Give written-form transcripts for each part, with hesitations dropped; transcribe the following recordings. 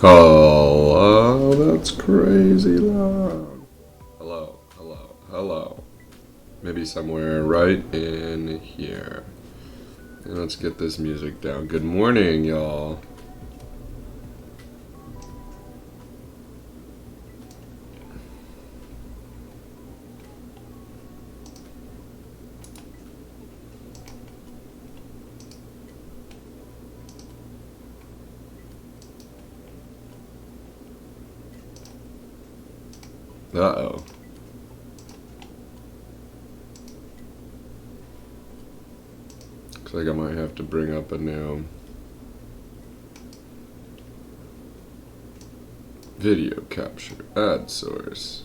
Oh, that's crazy loud. Hello, hello, hello. Maybe somewhere right in here. And let's get this music down. Good morning, y'all. Uh-oh. Looks like I might have to bring up a new video capture ad source.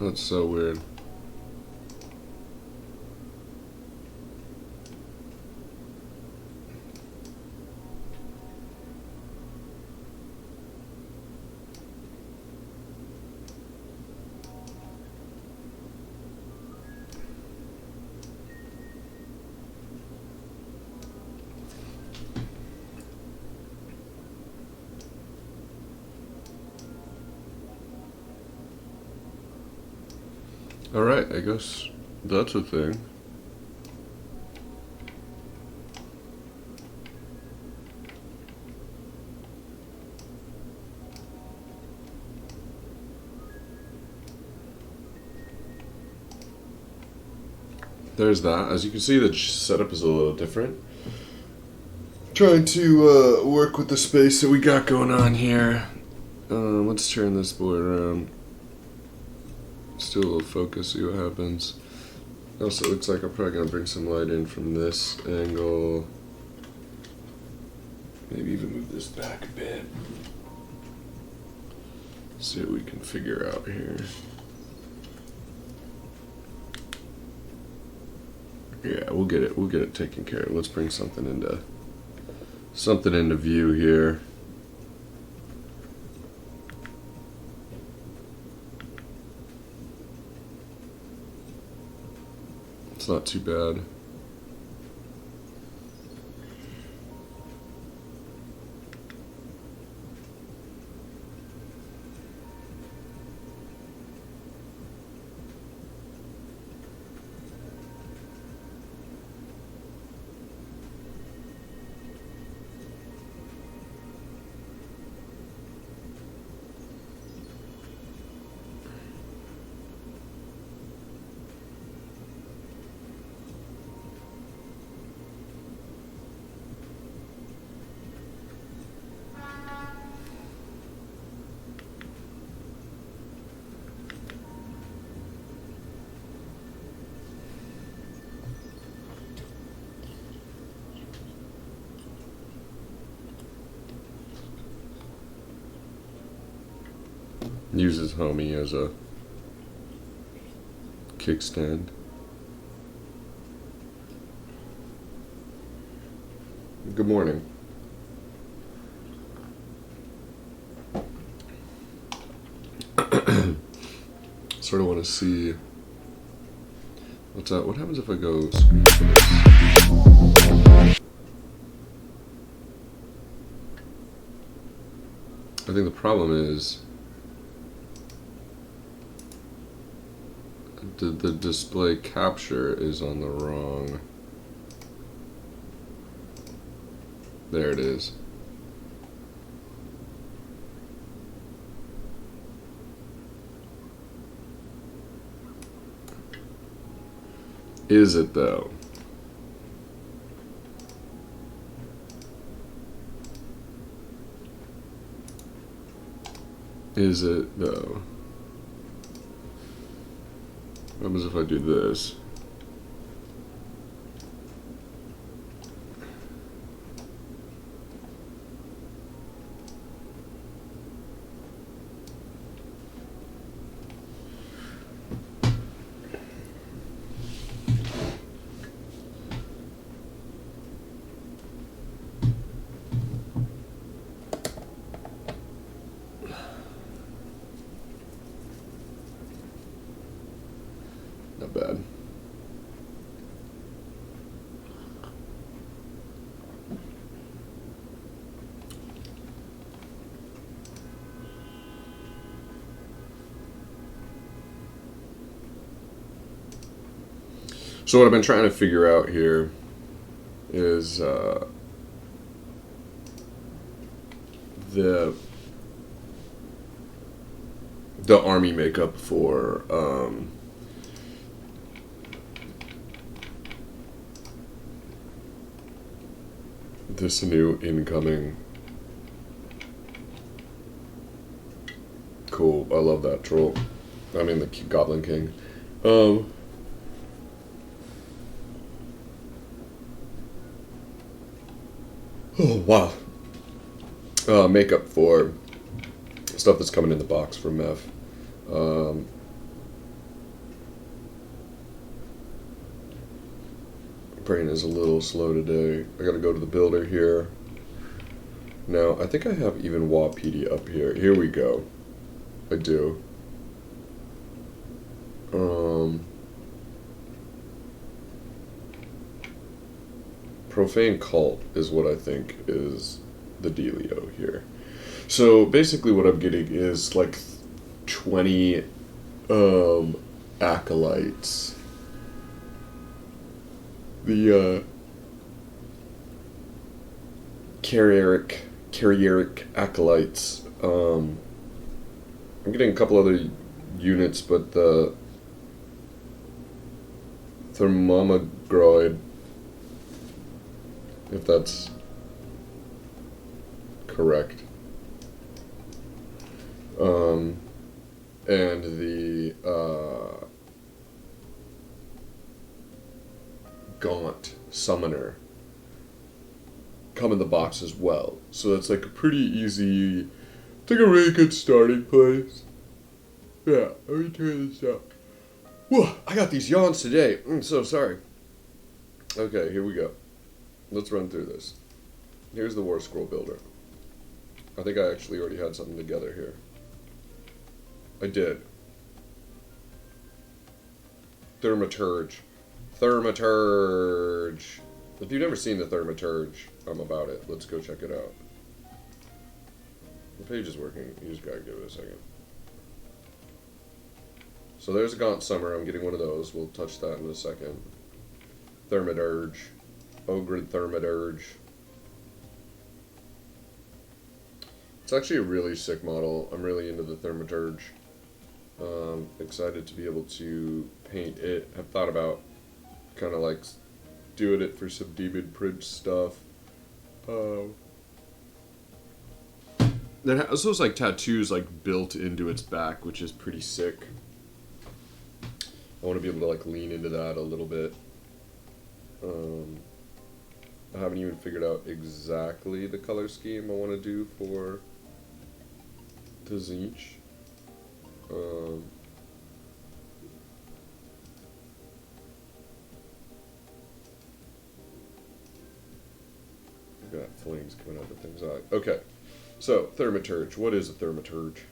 That's so weird. Alright, I guess that's a thing. There's that. As you can see, the setup is a little different. Trying to work with the space that we got going on here. Let's turn this board around. Let's do a little focus, see what happens. Also, it looks like I'm probably going to bring some light in from this angle. Maybe even move this back a bit. See what we can figure out here. Yeah, we'll get it taken care of. Let's bring something into view here. It's not too bad. Uses homie as a kickstand. Good morning. Sort of want to see what's up. What happens if I go screen for this? I think the problem is the display capture is on the wrong. There it is. Is it though? Is it though? What happens if I do this? So what I've been trying to figure out here is the army makeup for this new incoming. Cool. I love that troll. I mean the Goblin King. Oh wow. Makeup for stuff that's coming in the box from Meph. Brain is a little slow today. I gotta go to the builder here. Now, I think I have even WAPD up here. Here we go. I do. Profane Cult is what I think is the dealio here. So basically what I'm getting is like 20 acolytes. The carrieric acolytes. I'm getting a couple other units, but the thermomagroid, if that's correct, and the Gaunt Summoner come in the box as well. So that's like a pretty easy, it's like a really good starting place. Yeah, let me turn this up. Whoa, I got these yawns today. I'm so sorry. Okay, here we go. Let's run through this. Here's the War Scroll Builder. I think I actually already had something together here. I did. Thaumaturge. If you've never seen the Thaumaturge, I'm about it. Let's go check it out. The page is working. You just gotta give it a second. So there's a Gaunt Summer. I'm getting one of those. We'll touch that in a second. Thaumaturge. Ogre Thaumaturge. It's actually a really sick model. I'm really into the Thaumaturge. Excited to be able to paint it. I've thought about kind of like doing it for some Demon Prince stuff. That has those like tattoos like built into its back, which is pretty sick. I want to be able to like lean into that a little bit. I haven't even figured out exactly the color scheme I want to do for the Tzeentch. I've got flames coming out of things. Okay, so Thaumaturge. What is a Thaumaturge?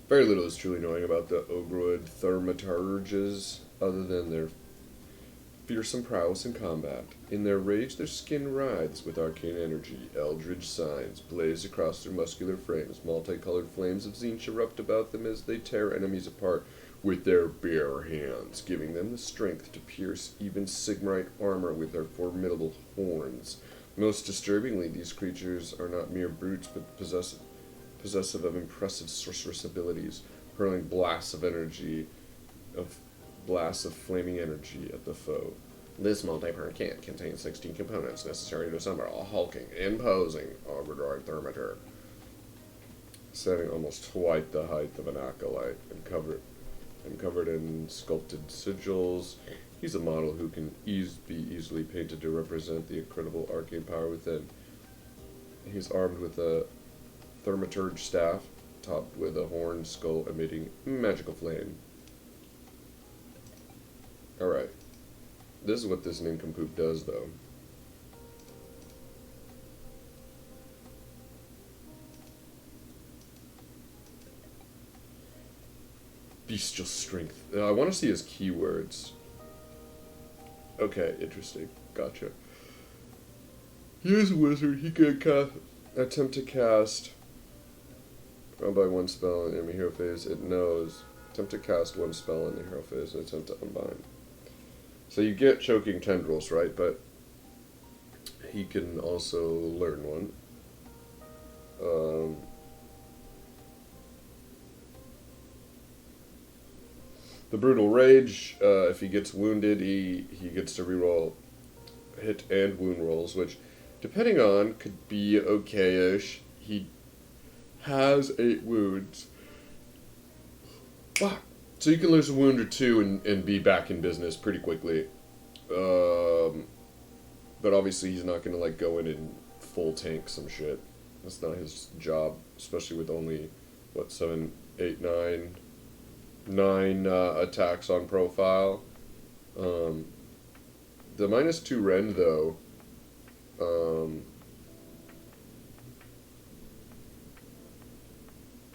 Very little is truly knowing about the Ogroid Thaumaturges, other than their fearsome prowess in combat. In their rage, their skin writhes with arcane energy. Eldritch signs blaze across their muscular frames. Multicolored flames of Tzeentch erupt about them as they tear enemies apart with their bare hands, giving them the strength to pierce even Sigmarite armor with their formidable horns. Most disturbingly, these creatures are not mere brutes, but possessive of impressive sorceress abilities, hurling blasts of flaming energy at the foe. This multi-part kit contains 16 components necessary to assemble a hulking, imposing Ogroid Thaumaturge, standing almost twice the height of an acolyte and covered in sculpted sigils. He's a model who can be easily painted to represent the incredible arcane power within. He's armed with a Thaumaturge staff, topped with a horned skull emitting magical flame. Alright. This is what this nincompoop does, though. Bestial strength. I want to see his keywords. Okay, interesting. Gotcha. He is a wizard. He can attempt to cast by one spell in enemy hero phase. It knows. Attempt to cast one spell in the hero phase and attempt to unbind. So you get choking tendrils, right? But he can also learn one. The brutal rage. If he gets wounded, he gets to reroll hit and wound rolls, which, depending on, could be okay-ish. He has 8 wounds. Wow. So you can lose a wound or two and be back in business pretty quickly. But obviously he's not going to like go in and full tank some shit. That's not his job, especially with only, what, 7, 8, 9 attacks on profile. The -2 rend, though,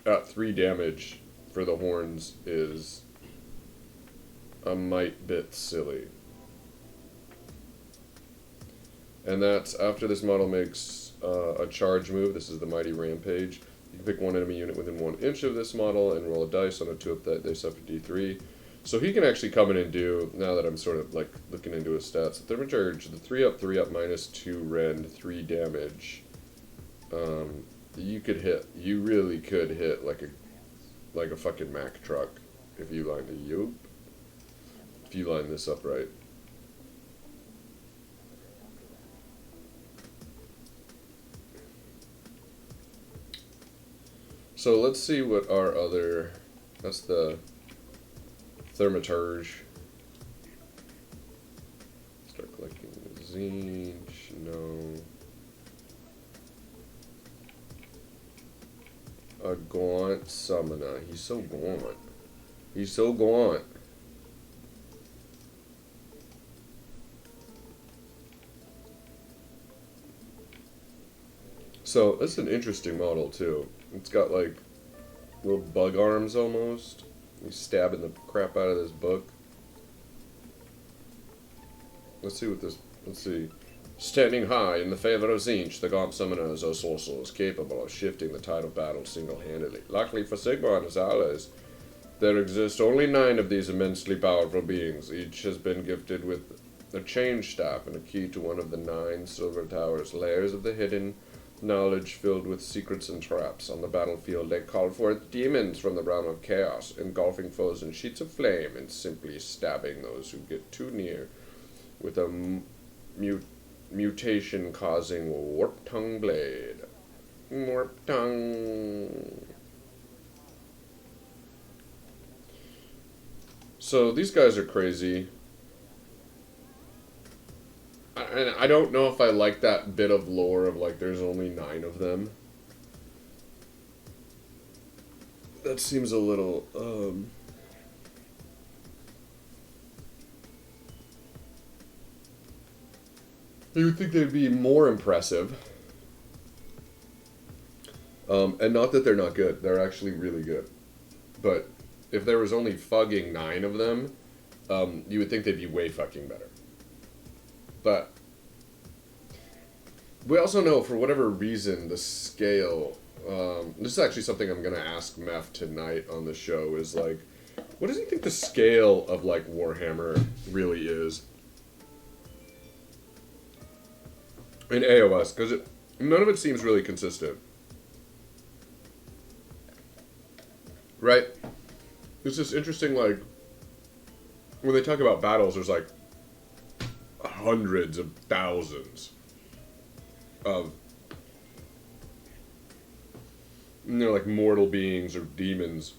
at 3 damage for the horns is a mite bit silly. And that's after this model makes a charge move. This is the Mighty Rampage. You can pick one enemy unit within 1 inch of this model and roll a dice. On a 2-up that they suffer D3. So he can actually come in and do, now that I'm sort of like looking into his stats, the Thermocharge, the 3-up, -2 rend, 3 damage. You could hit, you really could hit like a fucking Mack truck if you line if you line this up right. So let's see what our other, that's the Thermocharge. Start collecting the Zinch, no. A Gaunt Summoner. He's so gaunt. He's so gaunt. So, that's an interesting model, too. It's got, like, little bug arms, almost. He's stabbing the crap out of this book. Let's see what this... Let's see. Standing high in the favor of Zinch, the Gaunt Summoners are sorcerers capable of shifting the tide of battle single-handedly. Luckily for Sigmar and his allies, there exist only 9 of these immensely powerful beings. Each has been gifted with a change staff and a key to one of the 9 Silver Towers, layers of the hidden knowledge filled with secrets and traps. On the battlefield, they call forth demons from the realm of chaos, engulfing foes in sheets of flame and simply stabbing those who get too near with a mutation-causing warp-tongue blade. Warp-tongue. So these guys are crazy. And I don't know if I like that bit of lore of, like, there's only 9 of them. That seems a little, you would think they'd be more impressive. And not that they're not good. They're actually really good. But if there was only fucking 9 of them, you would think they'd be way fucking better. But we also know, for whatever reason, the scale... this is actually something I'm going to ask Meph tonight on the show, is, like, what does he think the scale of, like, Warhammer really is? In AOS, because none of it seems really consistent. Right? It's just interesting, like, when they talk about battles, there's, like, hundreds of thousands of, you know, like, mortal beings or demons,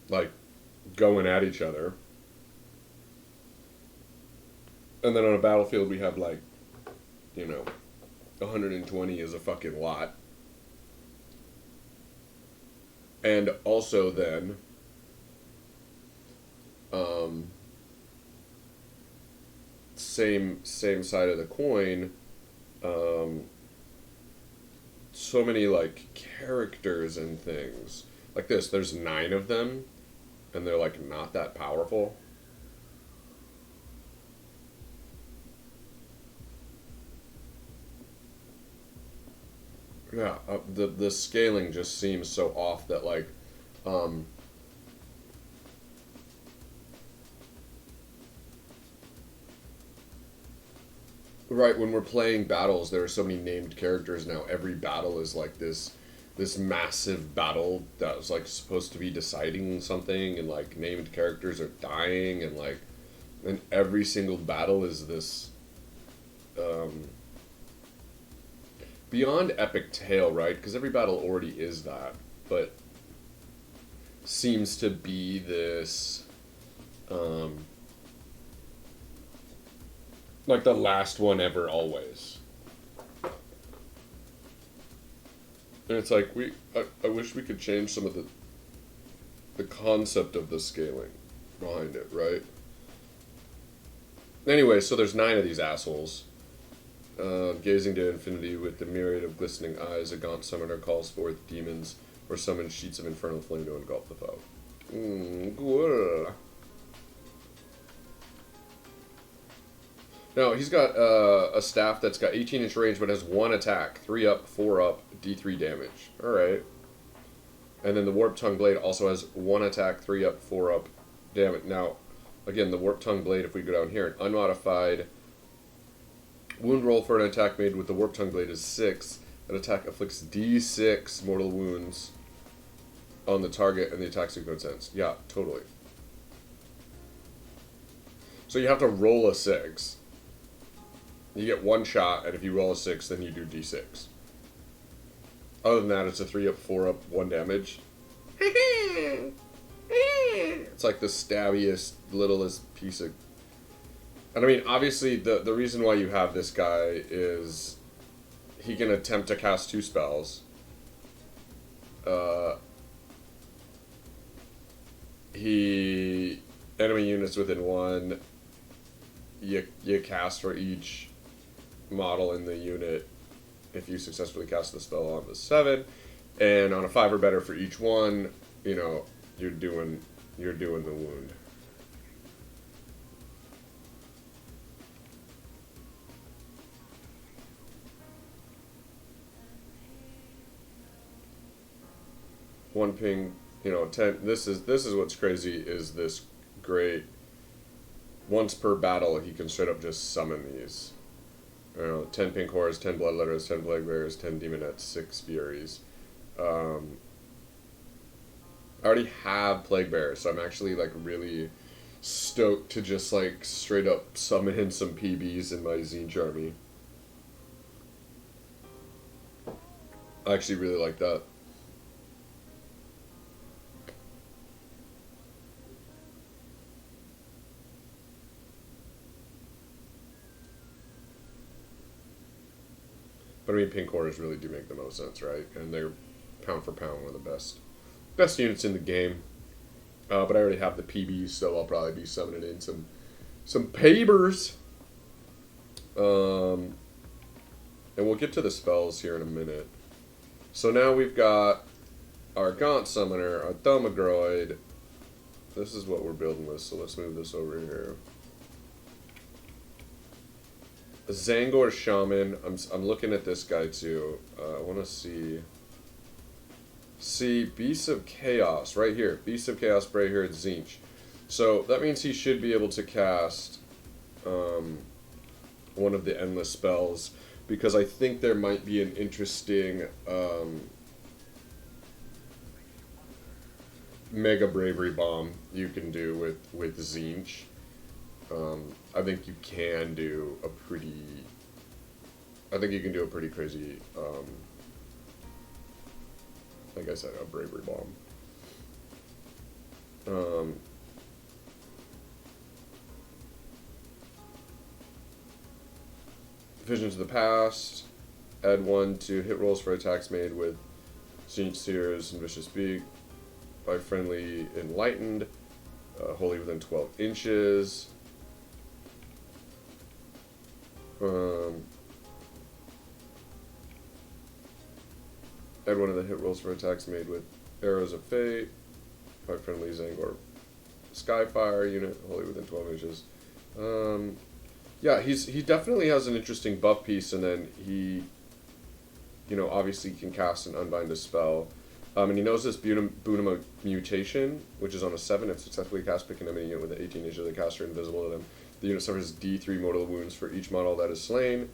like, going at each other. And then on a battlefield we have, like, you know, 120 is a fucking lot. And also then, same side of the coin, so many, like, characters and things. Like this, there's 9 of them, and they're, like, not that powerful. Yeah, the scaling just seems so off that, like, Right, when we're playing battles, there are so many named characters now. Every battle is like this massive battle that was like supposed to be deciding something, and like named characters are dying, and like, and every single battle is this um, beyond epic tale, right? Because every battle already is that, but seems to be this um, like the last one ever, always. And it's like I wish we could change some of the concept of the scaling behind it, right? Anyway, so there's 9 of these assholes. Gazing to infinity with the myriad of glistening eyes, a gaunt summoner calls forth demons or summons sheets of infernal flame to engulf the foe. Good. No, he's got a staff that's got 18-inch range but has 1 attack, 3 up, 4 up, D3 damage. Alright. And then the Warp Tongue Blade also has 1 attack, 3 up, 4 up, damage. Now, again, the Warp Tongue Blade, if we go down here, an unmodified wound roll for an attack made with the Warp Tongue Blade is 6. An attack afflicts D6 mortal wounds on the target and the attack sequence ends. Yeah, totally. So you have to roll a 6. You get 1 shot, and if you roll a 6, then you do D6. Other than that, it's a 3 up, 4 up, 1 damage. It's like the stabbiest, littlest piece of... And I mean, obviously, the reason why you have this guy is he can attempt to cast 2 spells. Enemy units within 1, you cast for each model in the unit if you successfully cast the spell on the 7, and on a 5 or better for each one, you know, you're doing the wound. One ping, 10. This is what's crazy, is this great. Once per battle, he can straight up just summon these. 10 pink horrors, 10 bloodletters, 10 plague bearers, 10 demonettes, 6 furies. I already have plague bearers, so I'm actually like really stoked to just like straight up summon in some PBs in my Zinch army. I actually really like that. But I mean, pink horrors really do make the most sense, right? And they're pound for pound one of the best units in the game. But I already have the PBs, so I'll probably be summoning in some papers. And we'll get to the spells here in a minute. So now we've got our Gaunt Summoner, our Thaumagroid. This is what we're building with, so let's move this over here. Zangor Shaman. I'm looking at this guy too. I want to see Beasts of Chaos right here. Beasts of Chaos right here at Zinch. So that means he should be able to cast one of the endless spells, because I think there might be an interesting Mega Bravery Bomb you can do with Zinch. I think you can do a pretty... I think you can do a pretty crazy, like I said, a Bravery Bomb. Visions of the Past. Add 1 to hit rolls for attacks made with Zinch Seers and Vicious Beak by friendly Enlightened. Wholly within 12 inches. Add 1 of the hit rolls for attacks made with Arrows of Fate by friendly Zangor Skyfire unit, wholly within 12 inches. Yeah, he definitely has an interesting buff piece, and then he, obviously can cast and unbind a spell. And he knows this Bunama Mutation, which is on a 7. If successfully cast, pick an enemy unit with 18 inches of the caster invisible to them. The unit suffers D3 mortal wounds for each model that is slain.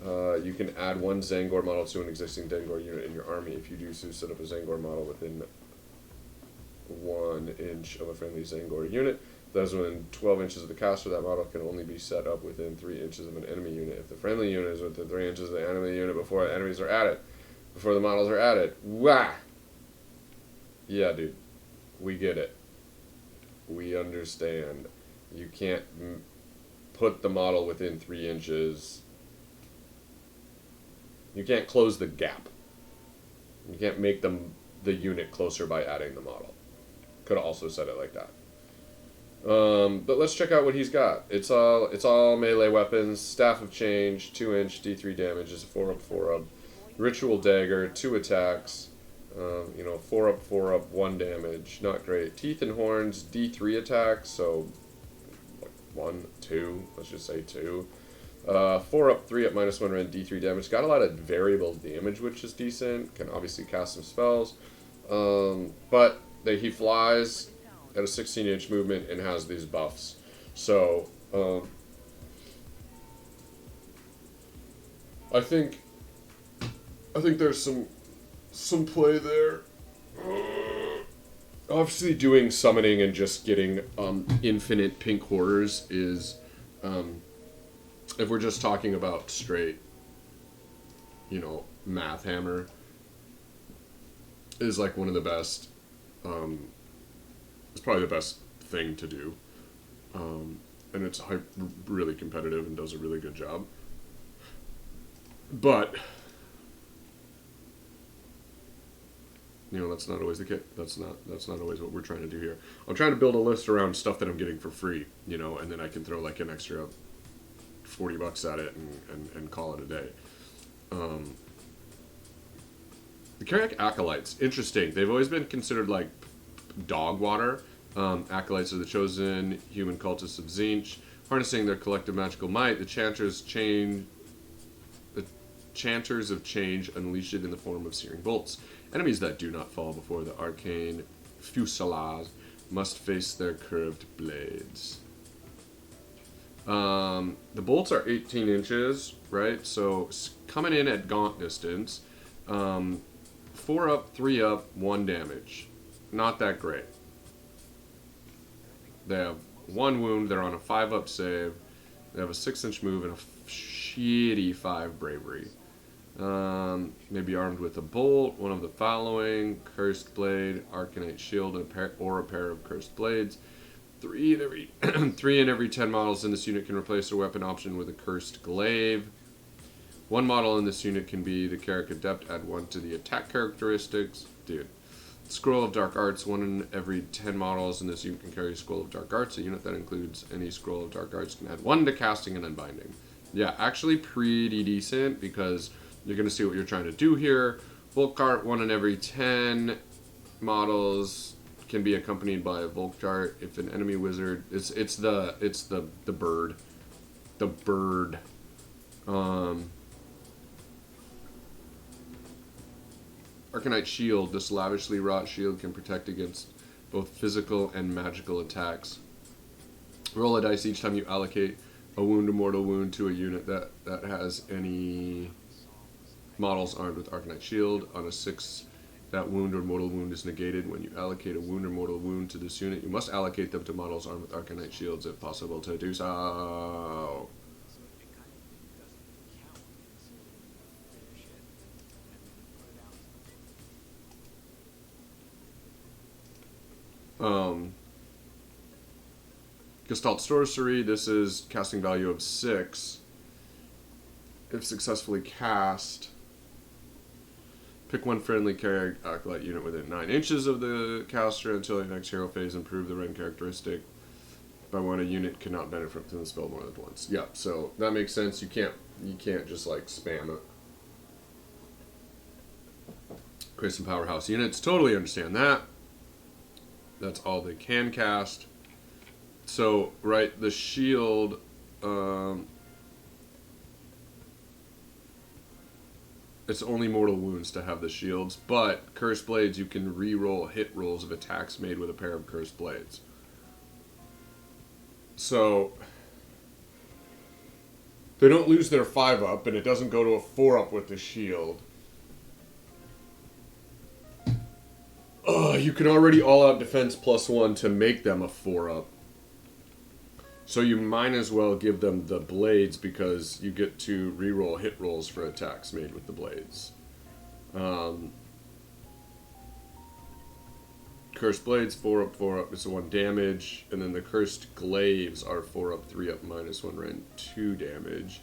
You can add one Zangor model to an existing Dengor unit in your army. If you do so, set up a Zangor model within 1 inch of a friendly Zangor unit. That is within 12 inches of the caster. That model can only be set up within 3 inches of an enemy unit. If the friendly unit is within 3 inches of the enemy unit before the models are added. Wah! Yeah, dude. We get it. We understand. You can't put the model within 3 inches. You can't close the gap. You can't make the unit closer by adding the model. Could have also said it like that. But let's check out what he's got. It's all melee weapons. Staff of Change, 2-inch, D3 damage is a 4-up. Ritual Dagger, 2 attacks. 4-up, 1 damage. Not great. Teeth and Horns, D3 attacks, so 1, 2, let's just say 2. 4-up, 3-up, -1 rend, D3 damage. Got a lot of variable damage, which is decent. Can obviously cast some spells. But he flies at a 16-inch movement and has these buffs. So, I think there's some play there. Obviously, doing summoning and just getting infinite pink horrors is, if we're just talking about straight, math hammer, is like one of the best. It's probably the best thing to do, and it's really competitive and does a really good job. But that's not always the case. That's not always what we're trying to do here. I'm trying to build a list around stuff that I'm getting for free, and then I can throw like an extra $40 at it and call it a day. The Carrick Acolytes, interesting. They've always been considered like dog water. Acolytes are the chosen human cultists of Tzeentch. Harnessing their collective magical might, the Chanters of Change unleash it in the form of searing bolts. Enemies that do not fall before the arcane fusillade must face their curved blades. The bolts are 18 inches, right? So coming in at gaunt distance. 4-up, 3-up, 1 damage. Not that great. They have 1 wound. They're on a 5-up save. They have a 6-inch move and a shitty 5 bravery. Maybe armed with a bolt, one of the following: Cursed Blade, Arcanite Shield, or a pair of Cursed Blades. 3 in every 10 models in this unit can replace their weapon option with a Cursed Glaive. 1 model in this unit can be the Carrick Adept. Add 1 to the attack characteristics. Dude. Scroll of Dark Arts. 1 in every 10 models in this unit can carry Scroll of Dark Arts. A unit that includes any Scroll of Dark Arts can add 1 to casting and unbinding. Yeah, actually pretty decent, because you're going to see what you're trying to do here. Volkart, 1 in every 10 models can be accompanied by a Volkart. If an enemy wizard, it's the bird. The bird. Arcanite Shield. This lavishly wrought shield can protect against both physical and magical attacks. Roll a dice each time you allocate a wound or mortal wound to a unit that has any models armed with Arcanite Shield. On a 6, that wound or mortal wound is negated. When you allocate a wound or mortal wound to this unit, you must allocate them to models armed with Arcanite Shields if possible to do so. Gestalt Sorcery, this is casting value of 6. If successfully cast, pick 1 friendly Carrick Acolyte unit within 9 inches of the caster until your next hero phase. Improve the rend characteristic by 1. A unit cannot benefit from the spell more than once. Yeah, so that makes sense. You can't just like spam it. Create some powerhouse units. Totally understand that. That's all they can cast. So, right, the shield, it's only mortal wounds to have the shields, but Cursed Blades, you can re-roll hit rolls of attacks made with a pair of Cursed Blades. So, They don't lose their 5-up, and it doesn't go to a 4-up with the shield. You can already all-out defense +1 to make them a 4-up. So you might as well give them the blades because you get to reroll hit rolls for attacks made with the blades. Cursed blades, 4-up, 4-up, it's 1 damage. And then the cursed glaives are 4-up, 3-up, -1 rend, 2 damage.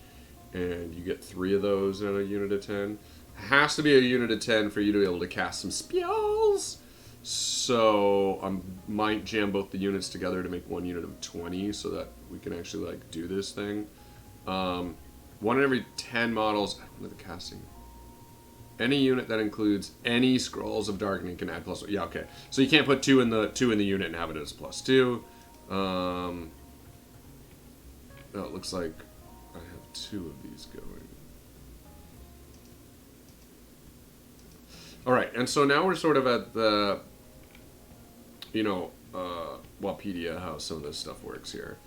And you get 3 of those in a unit of 10. Has to be a unit of 10 for you to be able to cast some spells. So I might jam both the units together to make 1 unit of 20 so that we can actually like do this thing. 1 in every 10 models with the casting. Any unit that includes any scrolls of darkening can add +1. Yeah, okay. So you can't put 2 in the unit and have it as +2. Oh, it looks like I have 2 of these going. All right, and so now we're sort of at the, Wapedia, how some of this stuff works here.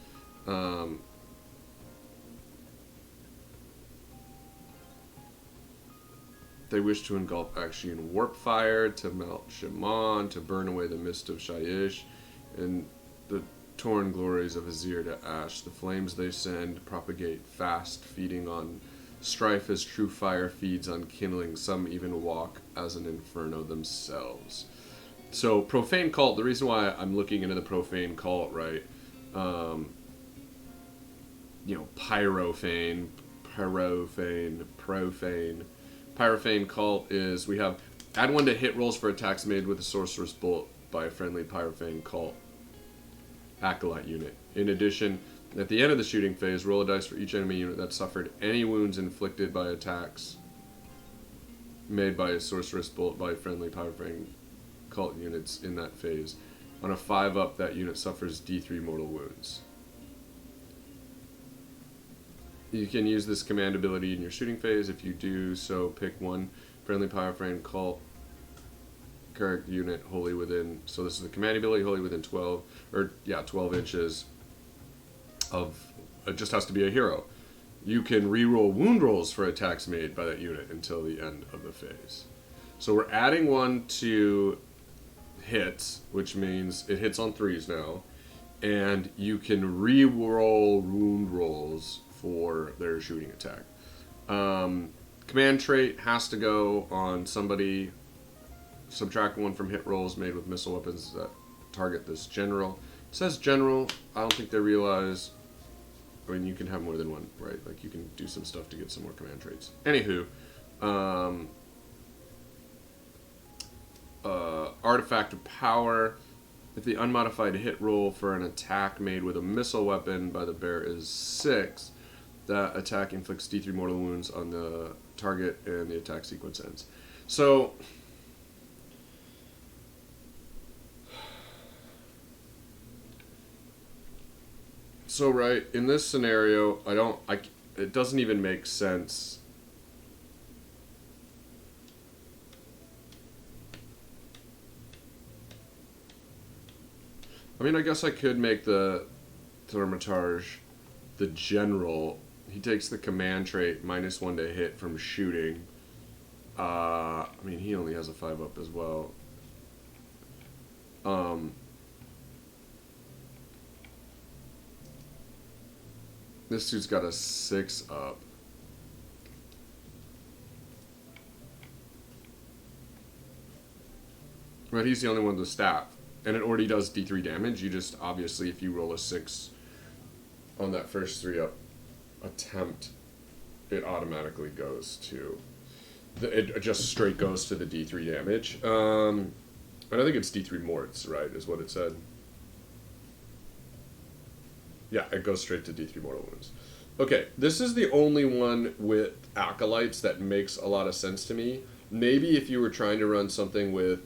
They wish to engulf Akshian warp fire, to melt Shimon, to burn away the mist of Shyish, and the torn glories of Azir to ash. The flames they send propagate fast, feeding on strife as true fire feeds on kindling. Some even walk as an inferno themselves. So, profane cult, the reason why I'm looking into the profane cult, right? Pyrophane, profane. Pyrophane cult is, we have add 1 to hit rolls for attacks made with a sorcerer's bolt by a friendly Pyrophane cult acolyte unit. In addition, at the end of the shooting phase, roll a dice for each enemy unit that suffered any wounds inflicted by attacks made by a sorcerer's bolt by friendly Pyrophane cult units in that phase. On a 5-up, that unit suffers D3 mortal wounds. You can use this command ability in your shooting phase. If you do so, pick 1 friendly Pyrophane cult character unit wholly within. So this is the command ability, wholly within 12 inches of. It just has to be a hero. You can reroll wound rolls for attacks made by that unit until the end of the phase. So we're adding 1 to hits, which means it hits on 3s now, and you can re-roll wound rolls for their shooting attack. Command trait has to go on somebody. Subtract 1 from hit rolls made with missile weapons that target this general. It says general. I don't think they realize. I mean, you can have more than 1, right? Like you can do some stuff to get some more command traits. Anywho, artifact of power. If the unmodified hit roll for an attack made with a missile weapon by the bear is 6, that attack inflicts D3 mortal wounds on the target and the attack sequence ends. So right, in this scenario, it doesn't even make sense. I mean, I guess I could make the Thaumaturge the general. He takes the command trait, -1 to hit from shooting. I mean, he only has a 5-up as well. This dude's got a 6-up. But he's the only one with the staff. And it already does D3 damage. You just, obviously, if you roll a 6 on that first 3-up attempt, it automatically goes to... It just straight goes to the D3 damage. And I think it's D3 morts, right, is what it said. Yeah, it goes straight to D3 mortal wounds. Okay, this is the only one with acolytes that makes a lot of sense to me. Maybe if you were trying to run something with...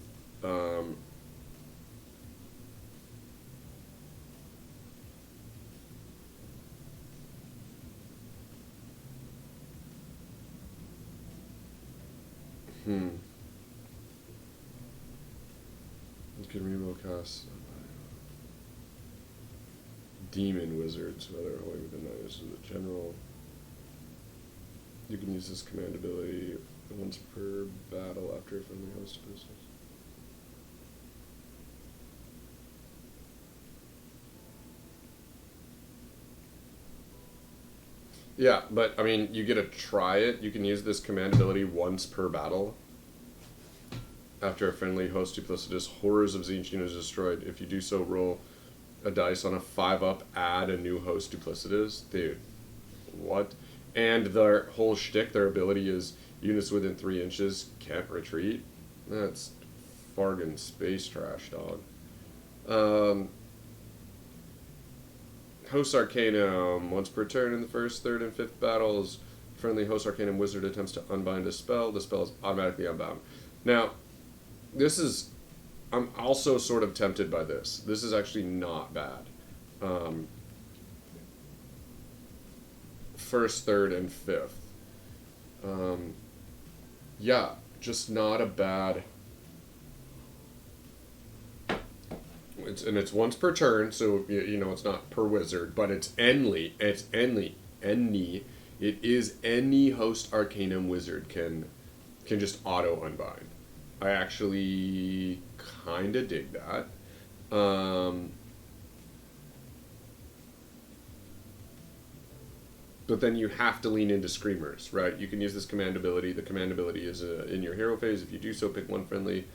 You can reroll cast demon wizards, whether holy within that is the general. You can use this command ability once per battle after a friendly host business. Yeah, but I mean, you get to try it. You can use this command ability once per battle. After a friendly host duplicitous horrors of Tzeentch unit is destroyed. If you do so, roll a dice on a 5-up, add a new host duplicitous. Dude, what? And their whole shtick, their ability is units within 3 inches can't retreat. That's fargan space trash, dog. Host Arcanum. Once per turn in the first, third, and fifth battles, friendly Host Arcanum wizard attempts to unbind a spell. The spell is automatically unbound. Now, this is... I'm also sort of tempted by this. This is actually not bad. First, third, and fifth. Yeah, just not a bad... It's once per turn, so it's not per wizard, but it's Enly. It's Enly. It is any Host Arcanum wizard can just auto unbind. I actually kind of dig that. But then you have to lean into Screamers, right? You can use this command ability. The command ability is in your hero phase. If you do so, pick one friendly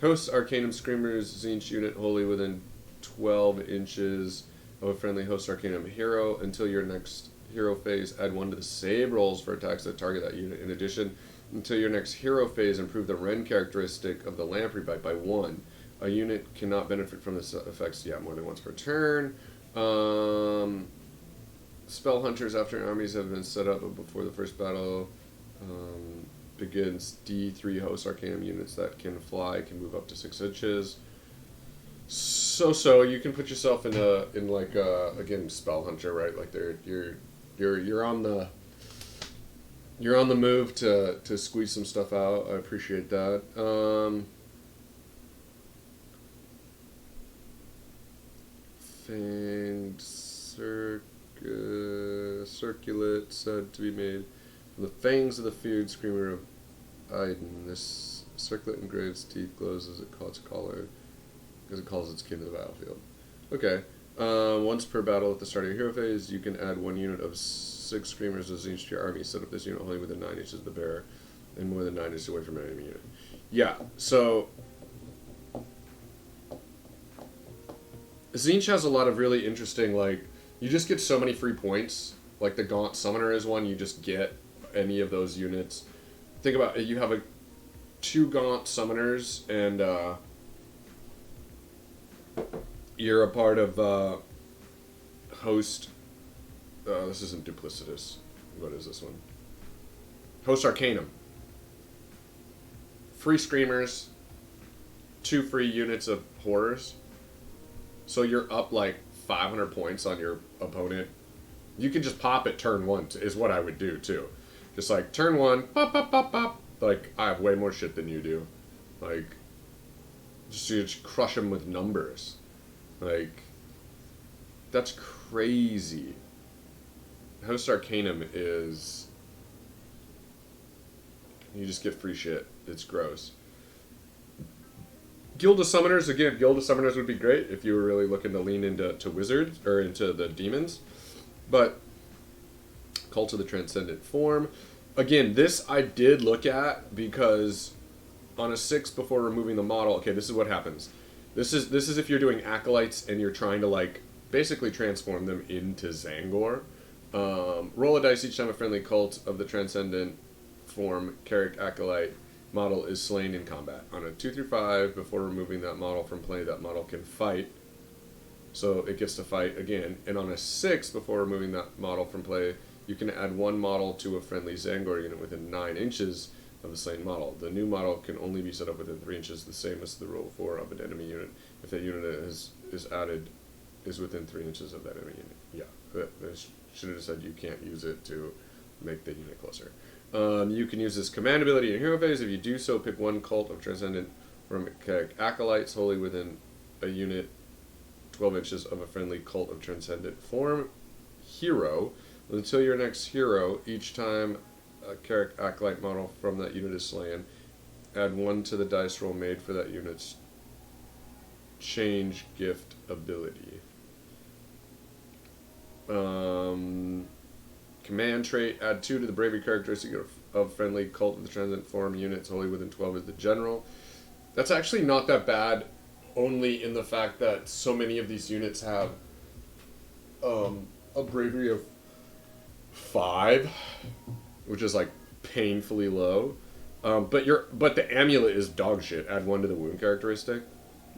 Host Arcanum Screamers Tzeentch unit wholly within 12 inches of a friendly Host Arcanum hero. Until your next hero phase, add 1 to the save rolls for attacks that target that unit. In addition, until your next hero phase, improve the Ren characteristic of the Lamprey Bite by 1. A unit cannot benefit from this effects more than once per turn. Spell Hunters, after armies have been set up before the first battle, begins. D3 Host Arcanum units that can fly can move up to 6 inches. So you can put yourself in again, Spell Hunter, right? Like you're on the move to squeeze some stuff out. I appreciate that. Fanged circulate said to be made from the fangs of the feared Screamer of Iden. This circlet engraves teeth glows as it calls its kin to the battlefield. Okay. Once per battle at the start of your hero phase, you can add 1 unit of 6 Screamers of Tzeentch to your army. Set up this unit only within 9 inches of the bearer and more than 9 inches away from an enemy unit. Yeah, so Tzeentch has a lot of really interesting, you just get so many free points. Like the Gaunt Summoner is one, you just get any of those units. Think about it, you have 2 Gaunt Summoners, and you're a part of Host... this isn't duplicitous. What is this one? Host Arcanum. Free Screamers. 2 free units of Horrors. So you're up 500 points on your opponent. You can just pop it turn 1, is what I would do too. Just turn 1, pop, pop, pop, pop. I have way more shit than you do. Just crush them with numbers. That's crazy. Host Arcanum is... You just get free shit. It's gross. Guild of Summoners, again, Guild of Summoners would be great if you were really looking to lean into wizards, or into the demons. But Cult of the Transcendent Form. Again, this I did look at because on a 6 before removing the model, okay, this is what happens. This is if you're doing Acolytes and you're trying to basically transform them into Zangor. Roll a dice each time a friendly Cult of the Transcendent Form Carrick Acolyte model is slain in combat. On a 2 through 5, before removing that model from play, that model can fight. So it gets to fight again. And on a 6, before removing that model from play, you can add 1 model to a friendly Zangor unit within 9 inches of the slain model. The new model can only be set up within 3 inches, the same as the rule 4 of an enemy unit. If that unit is within 3 inches of that enemy unit. Yeah, I should have said you can't use it to make the unit closer. You can use this command ability in hero phase. If you do so, pick 1 Cult of Transcendent from Acolytes wholly within a unit 12 inches of a friendly Cult of Transcendent Form hero. Until your next hero, each time acolyte model from that unit is slain. Add 1 to the dice roll made for that unit's change gift ability. Command trait, add 2 to the bravery characteristic of friendly cult of the transient form units wholly within 12 of the general. That's actually not that bad, only in the fact that so many of these units have a bravery of 5, which is like painfully low. But the amulet is dog shit. Add 1 to the wound characteristic.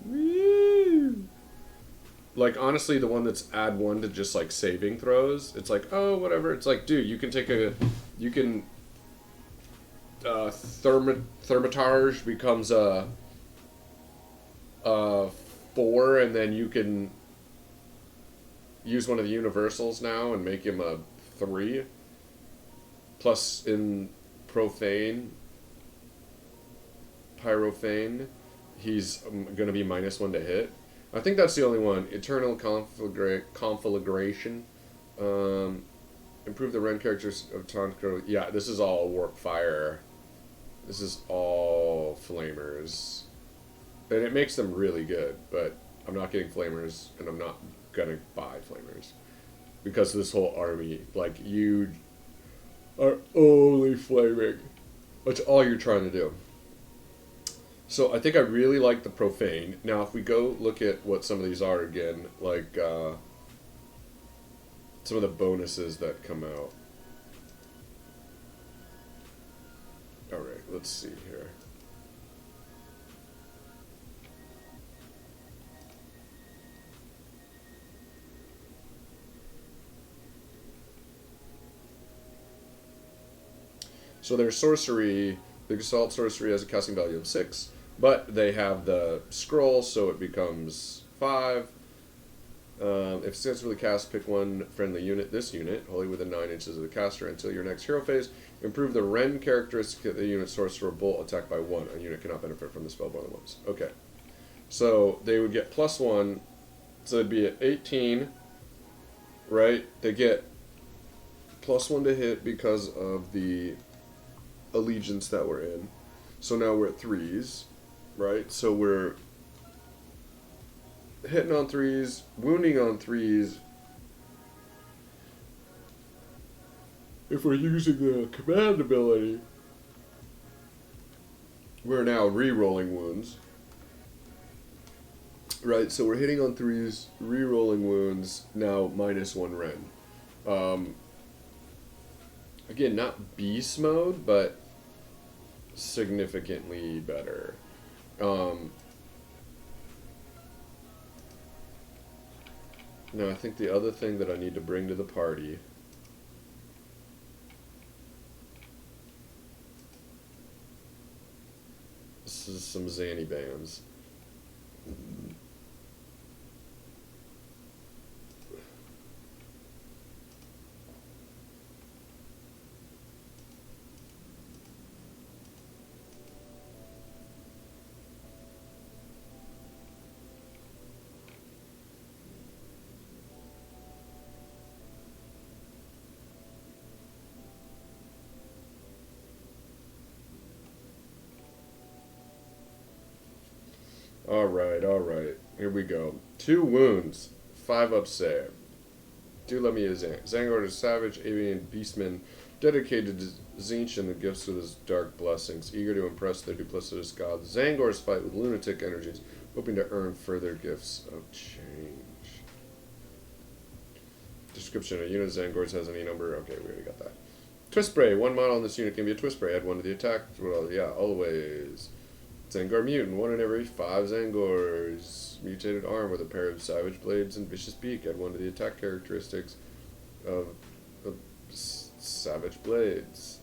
Woo! Like, honestly, the one that's add 1 to just like saving throws, it's like, oh, whatever. It's like, dude, you can thermitage becomes a 4, and then you can use one of the universals now and make him a 3. Plus in Pyrophane, he's going to be -1 to hit. I think that's the only one. Eternal Conflagration. Improve the Ren characters of Tonko. Yeah, this is all Warp Fire. This is all Flamers. And it makes them really good, but I'm not getting Flamers, and I'm not going to buy Flamers. Because this whole army, like, you are only flaming. That's all you're trying to do. So I think I really like the Profane. Now, if we go look at what some of these are again, like some of the bonuses that come out. All right, let's see here. So their sorcery, the Gestalt sorcery has a casting value of 6. But they have the scroll, so it becomes 5. If successfully cast, pick one friendly unit. This unit, wholly within 9 inches of the caster, until your next hero phase. Improve the Ren characteristic of the unit sorcerer bolt attack by 1. A unit cannot benefit from the spell more than once. Okay. So they would get +1. So it'd be at 18. Right? They get +1 to hit because of the allegiance that we're in. So now we're at 3s. Right, so we're hitting on 3s, wounding on 3s. If we're using the command ability, we're now re-rolling wounds. Right, so we're hitting on 3s, re-rolling wounds, now -1 Ren. Again, not beast mode, but significantly better. Now I think the other thing that I need to bring to the party this is some Zanny bands. Alright. Here we go. 2 wounds. 5 up save. Do let me a Zangor is savage, alien beastman, dedicated to Zinch and the gifts of his dark blessings, eager to impress their duplicitous gods. Zangors fight with lunatic energies, hoping to earn further gifts of change. Description: a unit of Zangors has any number. Okay, we already got that. Twist Spray. 1 model in this unit can be a Twist Spray. Add 1 to the attack. Well, yeah, always. Zangor Mutant. 1 in every 5 Zangors. Mutated arm with a pair of savage blades and vicious beak. Add 1 to the attack characteristics of savage blades.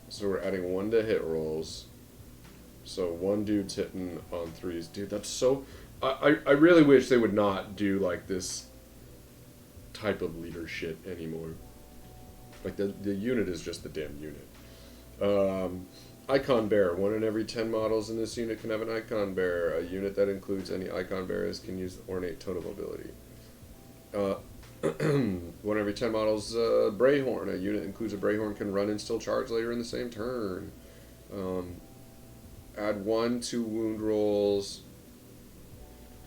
So we're adding 1 to hit rolls. So 1 dude's hitting on 3s. Dude, that's so... I really wish they would not do like this type of leader shit anymore. Like the unit is just the damn unit. Icon Bearer. 1 in every 10 models in this unit can have an Icon Bearer. A unit that includes any Icon Bearers can use the Ornate Totem ability. One every 10 models, Brayhorn. A unit includes a Brayhorn can run and still charge later in the same turn. Add 1 to wound rolls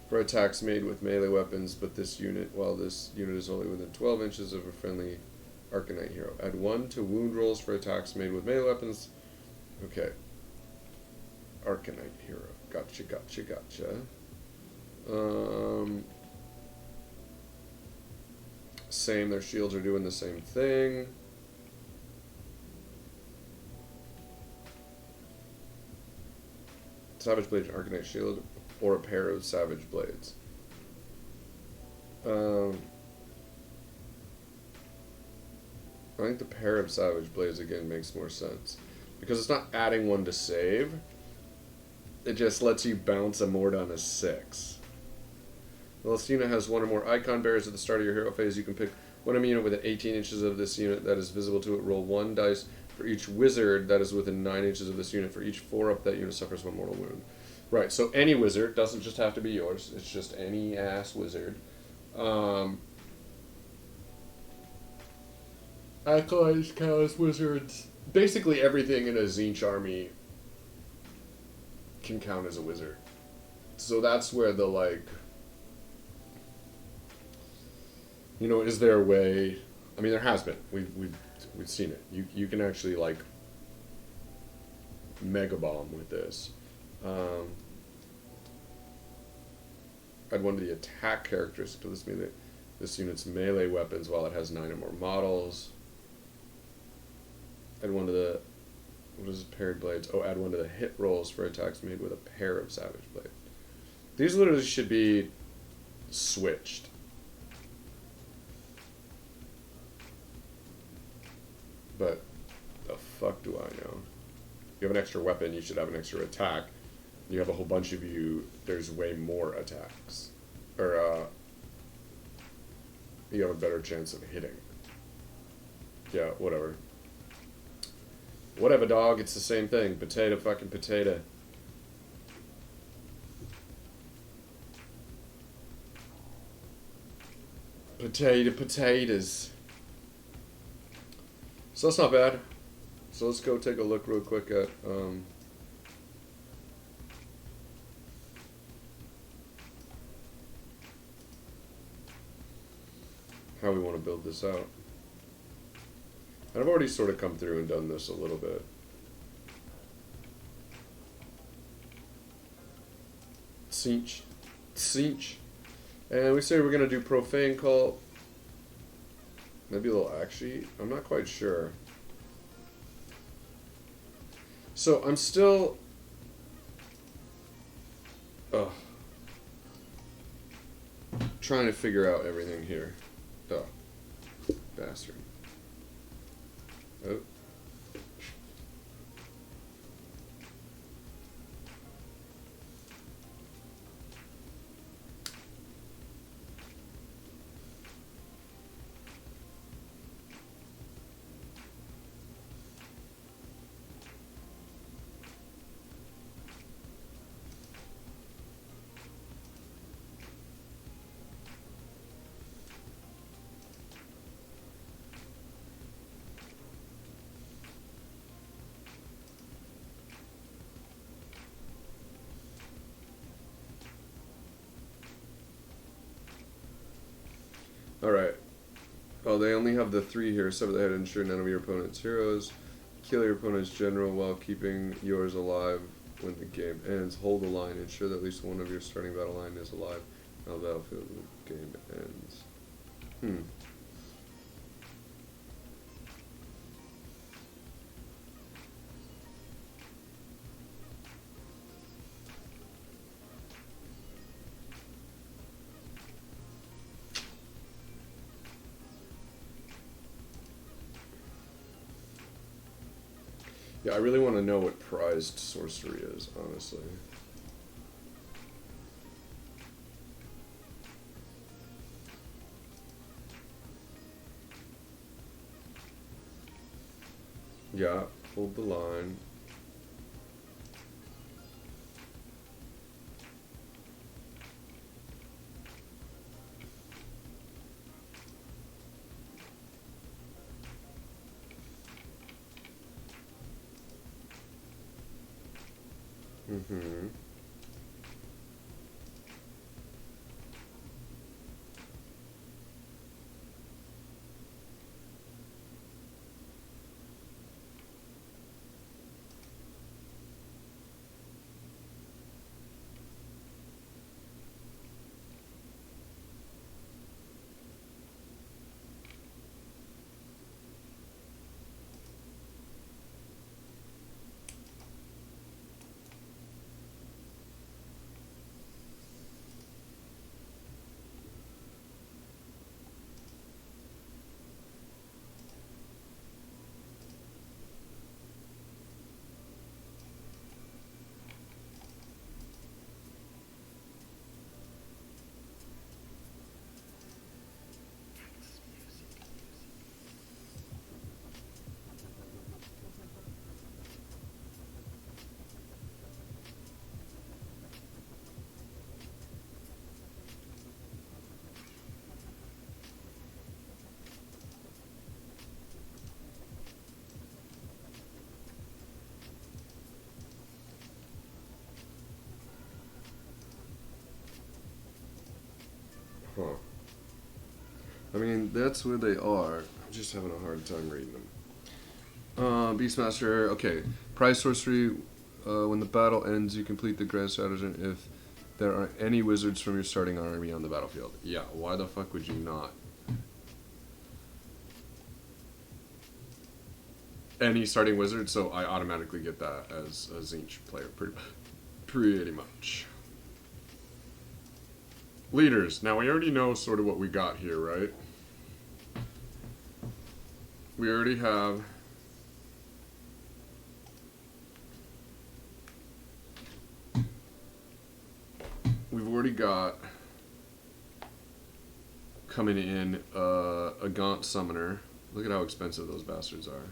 for attacks made with melee weapons, but this unit is only within 12 inches of a friendly Arcanite hero. Add 1 to wound rolls for attacks made with melee weapons. Okay. Arcanite hero. Gotcha. Same, their shields are doing the same thing. Savage Blade and Arcanite shield, or a pair of Savage Blades. I think the pair of Savage Blades again makes more sense. Because it's not adding 1 to save. It just lets you bounce a Mord on a 6. Well, this unit has 1 or more icon bearers at the start of your hero phase. You can pick one unit within 18 inches of this unit that is visible to it. Roll 1 dice for each wizard that is within 9 inches of this unit. For each 4-up, that unit suffers 1 mortal wound. Right, so any wizard. Doesn't just have to be yours. It's just any ass wizard. Acolytes, cows, wizards. Basically everything in a Tzeentch army can count as a wizard. So that's where the, like... You know, is there a way... I mean, there has been. We've seen it. You can actually, like, mega bomb with this. Add 1 to the attack characteristic to this unit's melee weapons while it has 9 or more models. Add 1 to the... What is it? Paired blades. Oh, add 1 to the hit rolls for attacks made with a pair of Savage Blade. These literally should be switched. But the fuck do I know? You have an extra weapon, you should have an extra attack. You have a whole bunch of you, there's way more attacks. Or, you have a better chance of hitting. Yeah, whatever. Whatever, dog, it's the same thing. Potato, fucking potato. Potatoes. So that's not bad. So let's go take a look real quick at how we want to build this out. And I've already sort of come through and done this a little bit. Tzeentch. And we say we're going to do Profane Cult. Maybe a little actually. I'm not quite sure. So I'm still... trying to figure out everything here. Oh. Bastard. Oh. Alright. Oh, they only have the 3 here. Sever the head, ensure none of your opponent's heroes. Kill your opponent's general while keeping yours alive when the game ends. Hold the line. Ensure that at least one of your starting battle line is alive on the battlefield when the game ends. Yeah, I really want to know what prized sorcery is, honestly. Yeah, hold the line. Mm-hmm. Huh. I mean, that's where they are. I'm just having a hard time reading them. Beastmaster, okay. Prize sorcery, when the battle ends, you complete the grand stratagem if there are any wizards from your starting army on the battlefield. Yeah, why the fuck would you not? Any starting wizard, so I automatically get that as a Zinch player, pretty much. Leaders. Now, we already know sort of what we got here, right? We already have... We've already got... Coming in, a Gaunt Summoner. Look at how expensive those bastards are.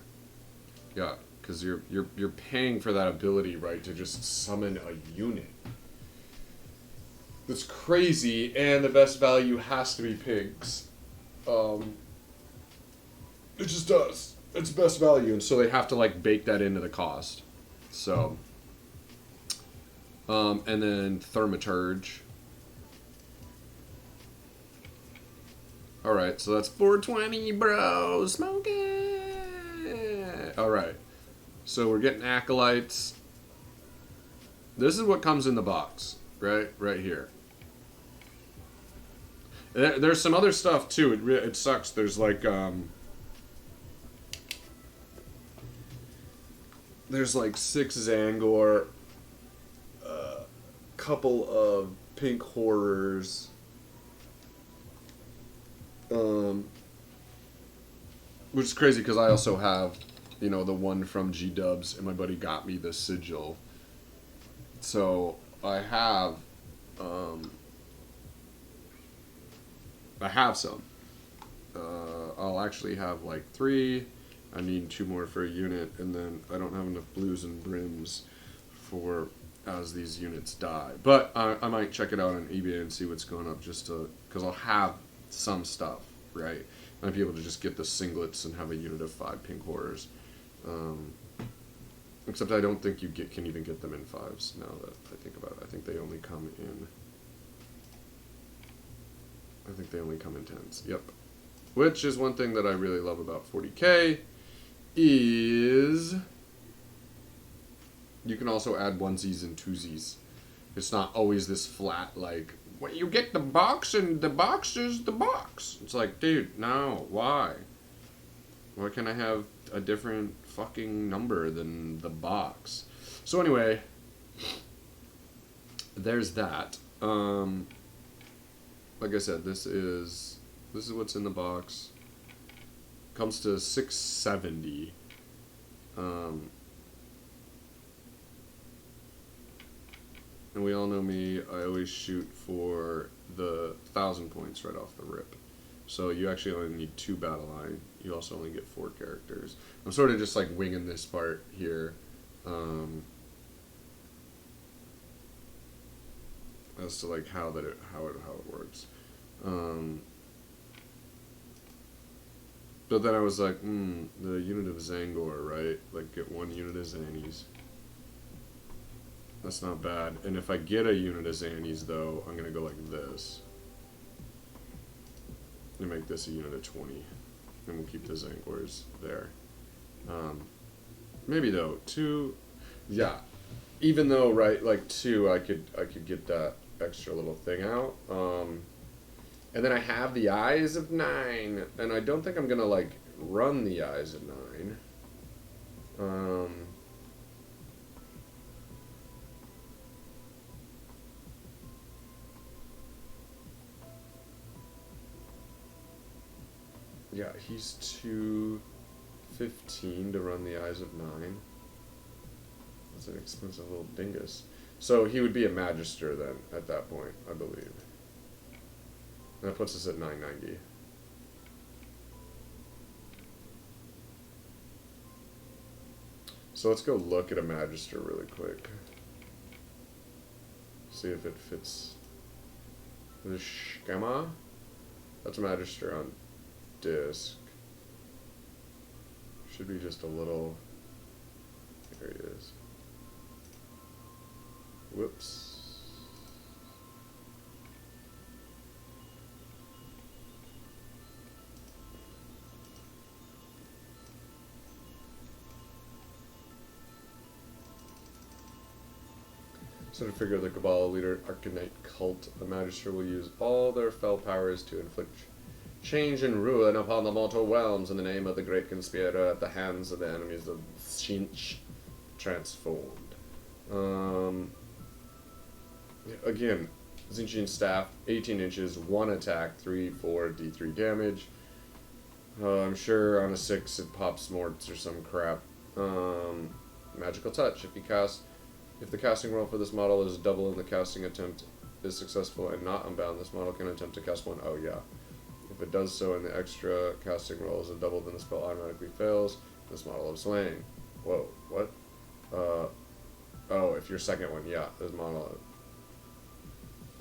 Yeah, because you're paying for that ability, right, to just summon a unit. That's crazy, and the best value has to be pigs. It just does. It's best value, and so they have to like bake that into the cost. So, and then Thaumaturge. All right, so that's 420, bro. Smoke it. All right, so we're getting acolytes. This is what comes in the box, right here. There's some other stuff too. It sucks. There's like there's like 6 Zangor, couple of pink horrors, which is crazy because I also have, you know, the one from G Dubs, and my buddy got me the sigil. So I have some. I'll actually have like 3. I need 2 more for a unit, and then I don't have enough blues and brims for as these units die. But I might check it out on eBay and see what's going up, just to, because I'll have some stuff, right? I might be able to just get the singlets and have a unit of 5 pink horrors. Except I don't think you can even get them in 5s now that I think about it. I think they only come in 10s. Yep. Which is one thing that I really love about 40K is you can also add onesies and twosies. It's not always this flat, like, well, you get the box and the box is the box. It's like, dude, no, why? Why can't I have a different fucking number than the box? So anyway, there's that. Like I said, this is what's in the box. Comes to $670. And we all know me, I always shoot for the 1,000 points right off the rip. So you actually only need 2 battle line. You also only get 4 characters. I'm sort of just like winging this part here. As to like how it works. But then I was like, the unit of Zangor, right? Like get 1 unit of Zannies. That's not bad. And if I get a unit of Xannies, though, I'm going to go like this. And make this a unit of 20. And we'll keep the Zanglers there. Maybe, though, 2... Yeah. Even though, right, like 2, I could get that extra little thing out. And then I have the Eyes of 9. And I don't think I'm going to, like, run the Eyes of 9. Yeah, he's 215 to run the Eyes of 9. That's an expensive little dingus. So he would be a Magister then, at that point, I believe. And that puts us at 990. So let's go look at a Magister really quick. See if it fits the schema. That's a Magister on disc. Should be just a little. There he is. Whoops. So to figure the Cabal leader, Arcanite cult, the Magister will use all their fell powers to inflict change and ruin upon the mortal realms in the name of the great conspirator at the hands of the enemies of Tzeentch transformed. Again, Tzeentchian staff, 18 inches, 1 attack, 3/4 D3 damage. I'm sure on a 6 it pops morts or some crap. Magical touch. If the casting roll for this model is double and the casting attempt is successful and not unbound, this model can attempt to cast 1. Oh yeah. If it does so and the extra casting roll is a double, then the spell automatically fails. This model is slain. Whoa, what? Oh, if your second one, yeah, this model.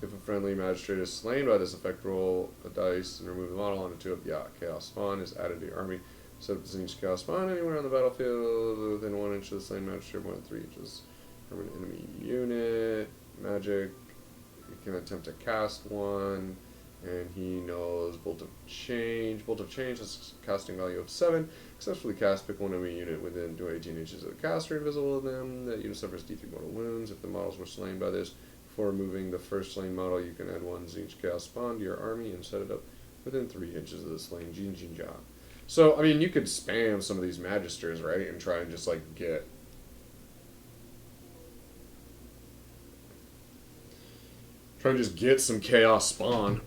If a friendly magistrate is slain by this effect, roll a dice and remove the model onto 2 of, yeah, Chaos Spawn is added to your army. Set up the Tzeentch Chaos Spawn anywhere on the battlefield within 1 inch of the slain magistrate, more than 3 inches from an enemy unit. Magic. You can attempt to cast 1. And he knows Bolt of Change. Bolt of Change has a casting value of 7. Successfully cast, pick one enemy unit within 18 inches of the caster invisible to them. That unit suffers D3 mortal wounds. If the models were slain by this, before removing the first slain model, you can add 1 Tzeentch Chaos Spawn to your army and set it up within 3 inches of the slain Jinjinja. So, I mean, you could spam some of these Magisters, right? And try and just, like, get... Try and just get some Chaos Spawn.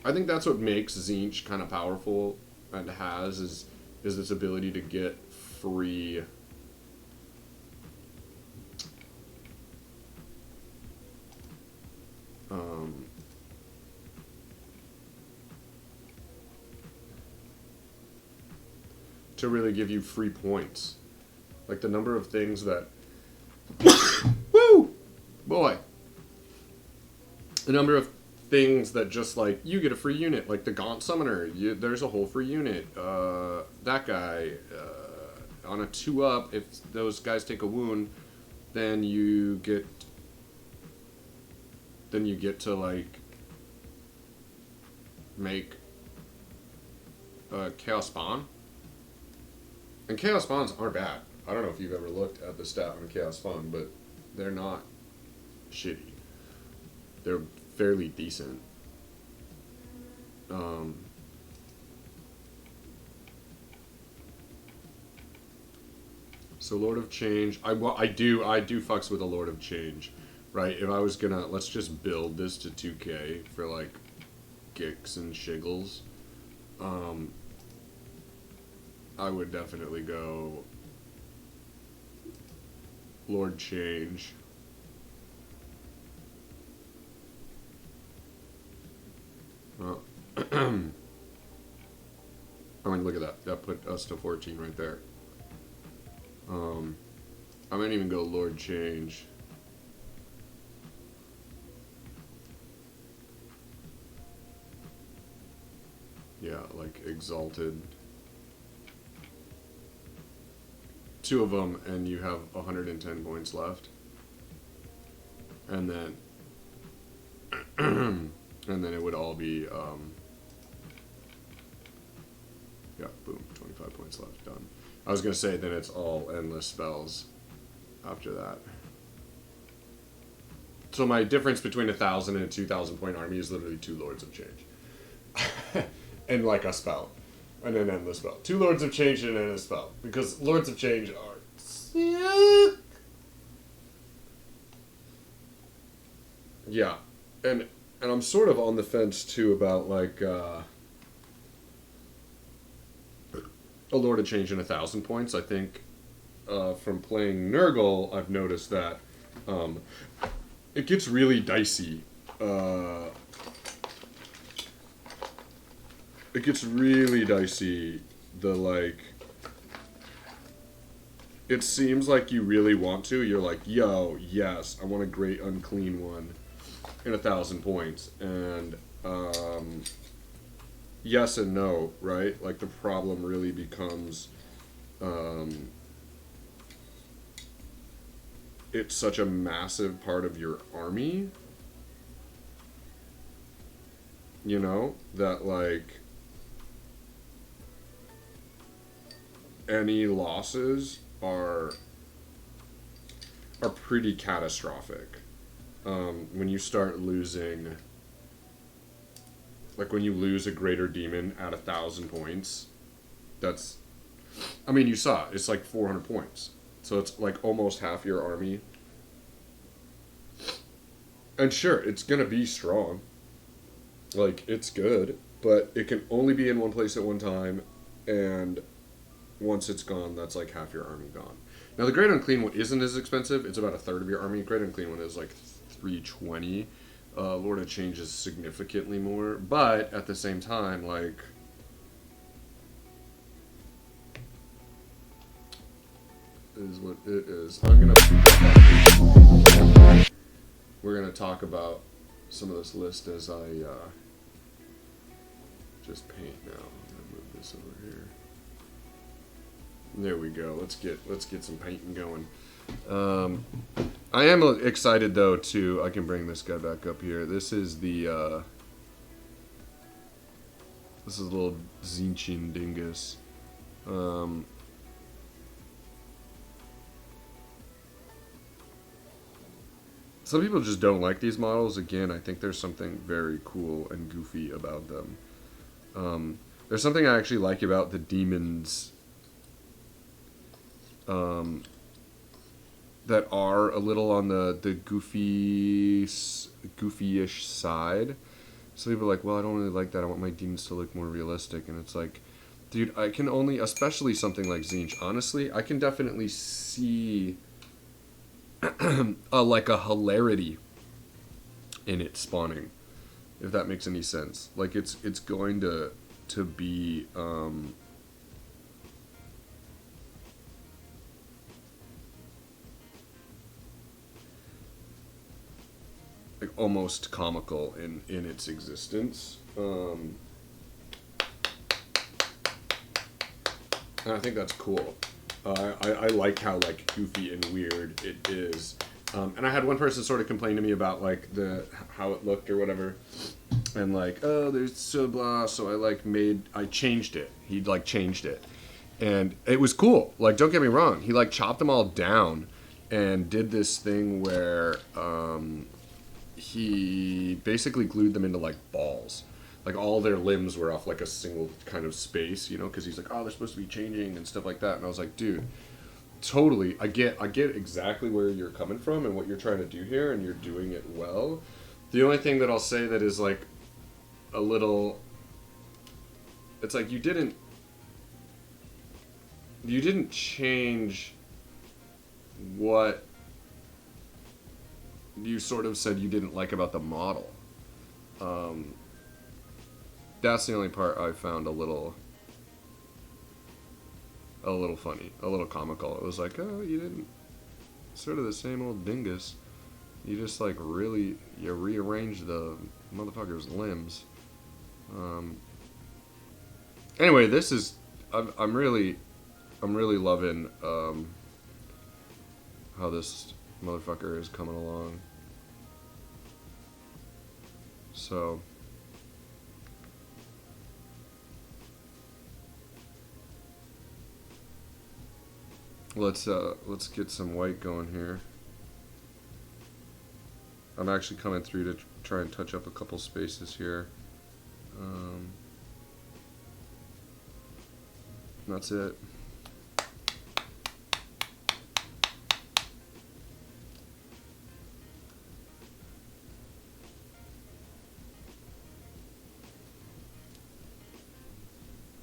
I think that's what makes Tzeentch kind of powerful and is its ability to get free to really give you free points. Like the number of things that woo boy. The number of things that just like you get a free unit, like the Gaunt Summoner. There's a whole free unit. That guy on a 2-up. If those guys take a wound, then you get to like make Chaos Spawn. And Chaos Spawns aren't bad. I don't know if you've ever looked at the stat on Chaos Spawn, but they're not shitty. They're fairly decent. So Lord of Change, I do fucks with a Lord of Change, right? If I was gonna, let's just build this to 2K for like kicks and shiggles. I would definitely go Lord Change. I mean, look at that. That put us to 14 right there. I might even go Lord Change. Yeah, like Exalted. two of them, and you have 110 points left. And then, and then it would all be, yeah, boom, 25 points left, done. I was gonna say then it's all endless spells after that. So my difference between 1,000 and a 2,000 point army is literally 2 Lords of Change. And like a spell. And an endless spell. 2 Lords of Change and then a spell. Because Lords of Change are sick. Yeah. And I'm sort of on the fence too about like a Lord of Change and 1,000 points. I think from playing Nurgle, I've noticed that it gets really dicey. It gets really dicey. It seems like you really want to. You're like, yo, yes, I want a great unclean one in 1,000 points. And yes and no, right? Like the problem really becomes it's such a massive part of your army, you know, that like any losses are pretty catastrophic. When you start losing, like when you lose a greater demon at 1,000 points, that's, I mean, you saw it's like 400 points. So it's like almost half your army. And sure, it's going to be strong. Like, it's good. But it can only be in one place at one time. And once it's gone, that's like half your army gone. Now, the Great Unclean one isn't as expensive. It's about a third of your army. Great Unclean one is like 320. Lord of Change is significantly more. But at the same time, like, is what it is. We're gonna talk about some of this list as I just paint now. I'm gonna move this over here. There we go. Let's get some painting going. I am excited though too. I can bring this guy back up here. This is the this is a little Zinchin dingus. Some people just don't like these models. Again, I think there's something very cool and goofy about them. There's something I actually like about the demons that are a little on the goofy-ish side. Some people are like, well, I don't really like that. I want my demons to look more realistic. And it's like, dude, I can only, especially something like Tzeentch, honestly, I can definitely see like a hilarity in it spawning, if that makes any sense. Like it's going to be like almost comical in its existence. And I think that's cool. I like how like goofy and weird it is. And I had one person sort of complain to me about like how it looked or whatever, and like, oh, there's so blah. So I changed it. He like changed it, and it was cool. Like, don't get me wrong. He like chopped them all down and did this thing where he basically glued them into like balls. Like all their limbs were off like a single kind of space, you know, because he's like, oh, they're supposed to be changing and stuff like that. And I was like, dude, totally, I get exactly where you're coming from and what you're trying to do here, and you're doing it well. The only thing that I'll say that is like a little, it's like you didn't change what you sort of said you didn't like about the model. That's the only part I found a little funny, a little comical. It was like, oh, you didn't, sort of the same old dingus. You just like really, you rearranged the motherfucker's limbs. Anyway, this is, I'm really I'm really loving how this motherfucker is coming along. So let's get some white going here. I'm actually coming through to try and touch up a couple spaces here. That's it.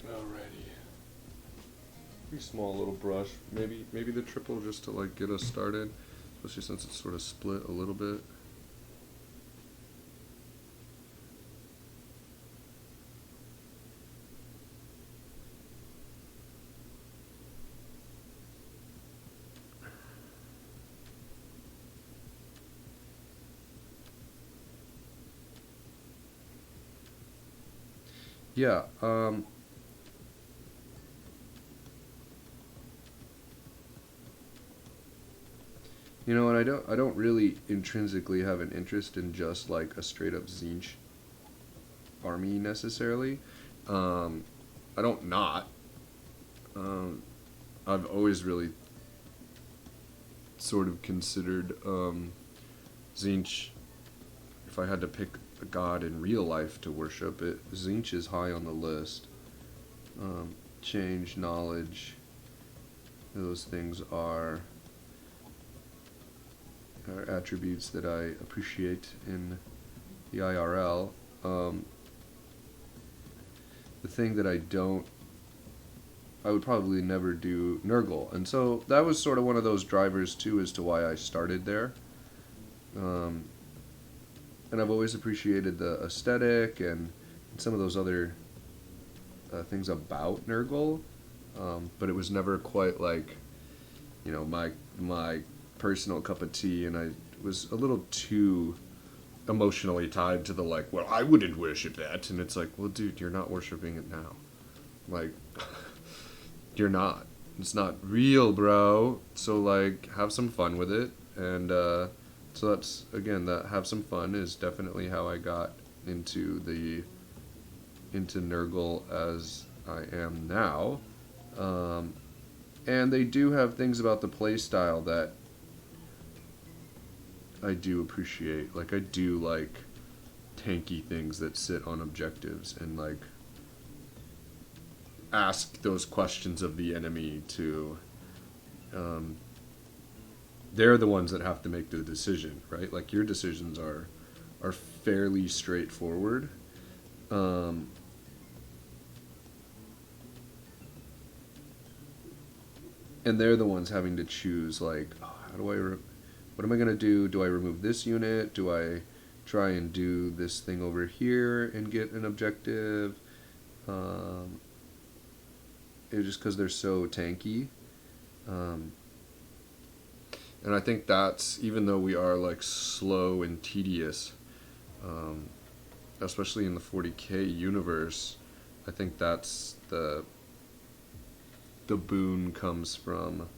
Alrighty. Pretty small little brush. Maybe the triple just to like get us started, especially since it's sort of split a little bit. Yeah, you know, and I don't really intrinsically have an interest in just like a straight up Zinch army necessarily. I don't not. I've always really sort of considered Zinch. If I had to pick a god in real life to worship, Zinch is high on the list. Change, knowledge, those things are attributes that I appreciate in the IRL. The thing that I would probably never do Nurgle, and so that was sort of one of those drivers too as to why I started there. And I've always appreciated the aesthetic and some of those other things about Nurgle, but it was never quite like, you know, my personal cup of tea, and I was a little too emotionally tied to the like, well, I wouldn't worship that, and it's like, well, dude, you're not worshiping it now, like, you're not. It's not real, bro. So like, have some fun with it, and so that's again that have some fun is definitely how I got into Nurgle as I am now. And they do have things about the playstyle that I do appreciate. Like, I do like tanky things that sit on objectives and like ask those questions of the enemy to they're the ones that have to make the decision, right? Like, your decisions are fairly straightforward. And they're the ones having to choose, like, oh, what am I going to do? Do I remove this unit? Do I try and do this thing over here and get an objective? It's just because they're so tanky. And I think that's, even though we are like slow and tedious, especially in the 40k universe, I think that's the boon comes from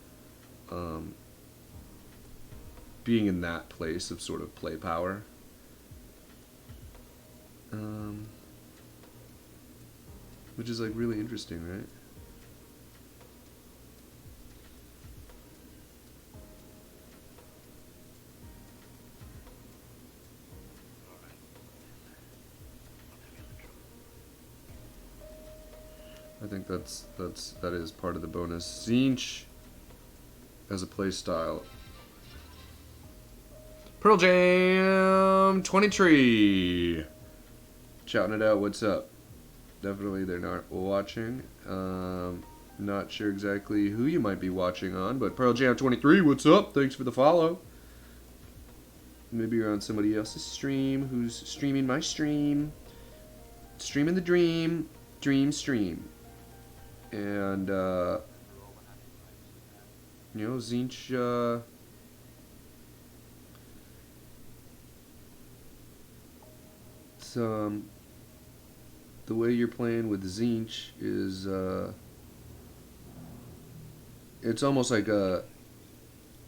being in that place of sort of play power. Which is like really interesting, right? I think that is part of the bonus. Zinch as a play style. Pearl Jam 23. Shouting it out, what's up? Definitely they're not watching. Not sure exactly who you might be watching on, but Pearl Jam 23, what's up? Thanks for the follow. Maybe you're on somebody else's stream who's streaming my stream. Streaming the dream stream. And, you know, Zinch, the way you're playing with Zinch is, it's almost like a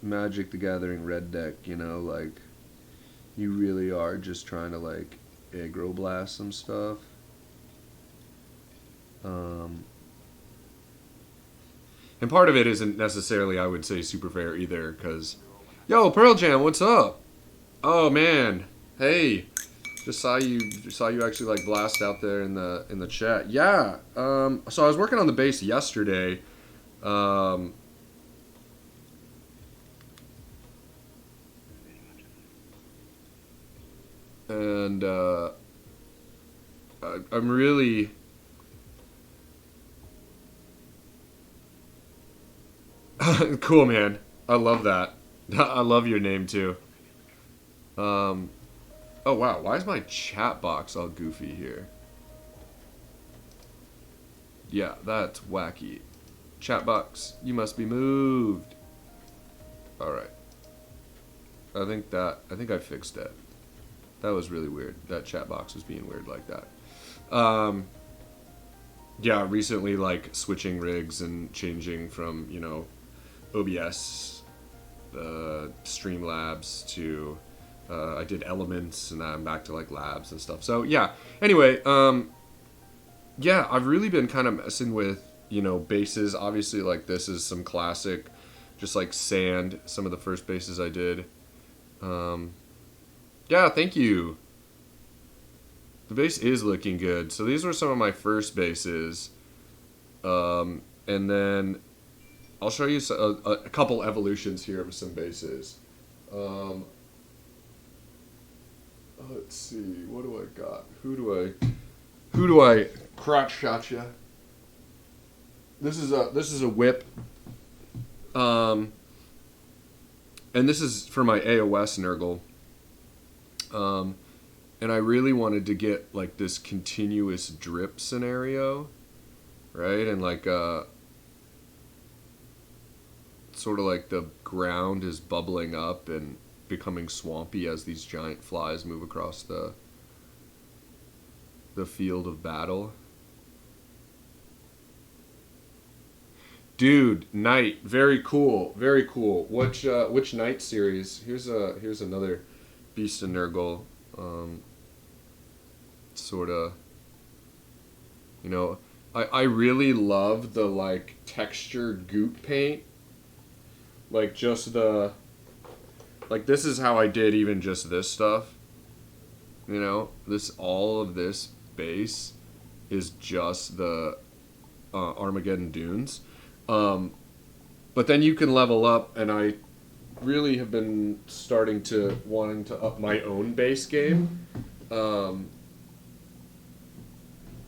Magic the Gathering red deck, you know, like you really are just trying to like aggro blast some stuff. And part of it isn't necessarily, I would say, super fair either, because, yo, Pearl Jam, what's up? Oh man, hey, just saw you actually like blast out there in the chat. Yeah, so I was working on the bass yesterday. And I'm really cool, man. I love that. I love your name too. Um, oh wow, why is my chat box all goofy here? Yeah, that's wacky. Chat box, you must be moved. All right. I think I fixed it. That was really weird. That chat box was being weird like that. Yeah, recently like switching rigs and changing from, you know, OBS, Streamlabs to I did Elements, and now I'm back to like Labs and stuff. So yeah. Anyway, yeah, I've really been kind of messing with, you know, basses. Obviously, like this is some classic, just like Sand. Some of the first basses I did. Yeah, thank you. The bass is looking good. So these were some of my first basses, and then I'll show you a couple evolutions here of some basses. Let's see, what do I got? Who do I crotch shot ya? This is a whip, and this is for my AOS Nurgle. And I really wanted to get like this continuous drip scenario, right? And like sort of like the ground is bubbling up and becoming swampy as these giant flies move across the field of battle. Dude, Knight, very cool, very cool. Which Knight series? Here's another Beast of Nurgle. Sort of, you know, I really love the like textured goop paint. Like just the, like this is how I did even just this stuff. You know, all of this base is just the Armageddon Dunes. But then you can level up, and I really have been wanting to up my own base game.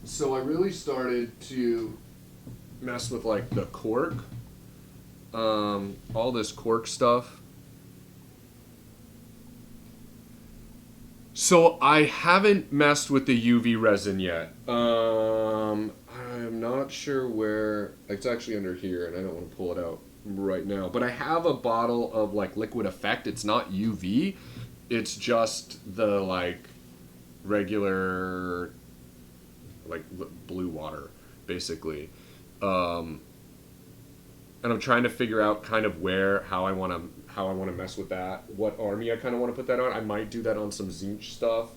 So I really started to mess with like the cork, all this cork stuff. So I haven't messed with the UV resin yet. I'm not sure where. It's actually under here, and I don't want to pull it out right now. But I have a bottle of like Liquid Effect. It's not UV. It's just the like regular like blue water, basically. And I'm trying to figure out kind of how I want to mess with that. What army I kind of want to put that on. I might do that on some Zinch stuff.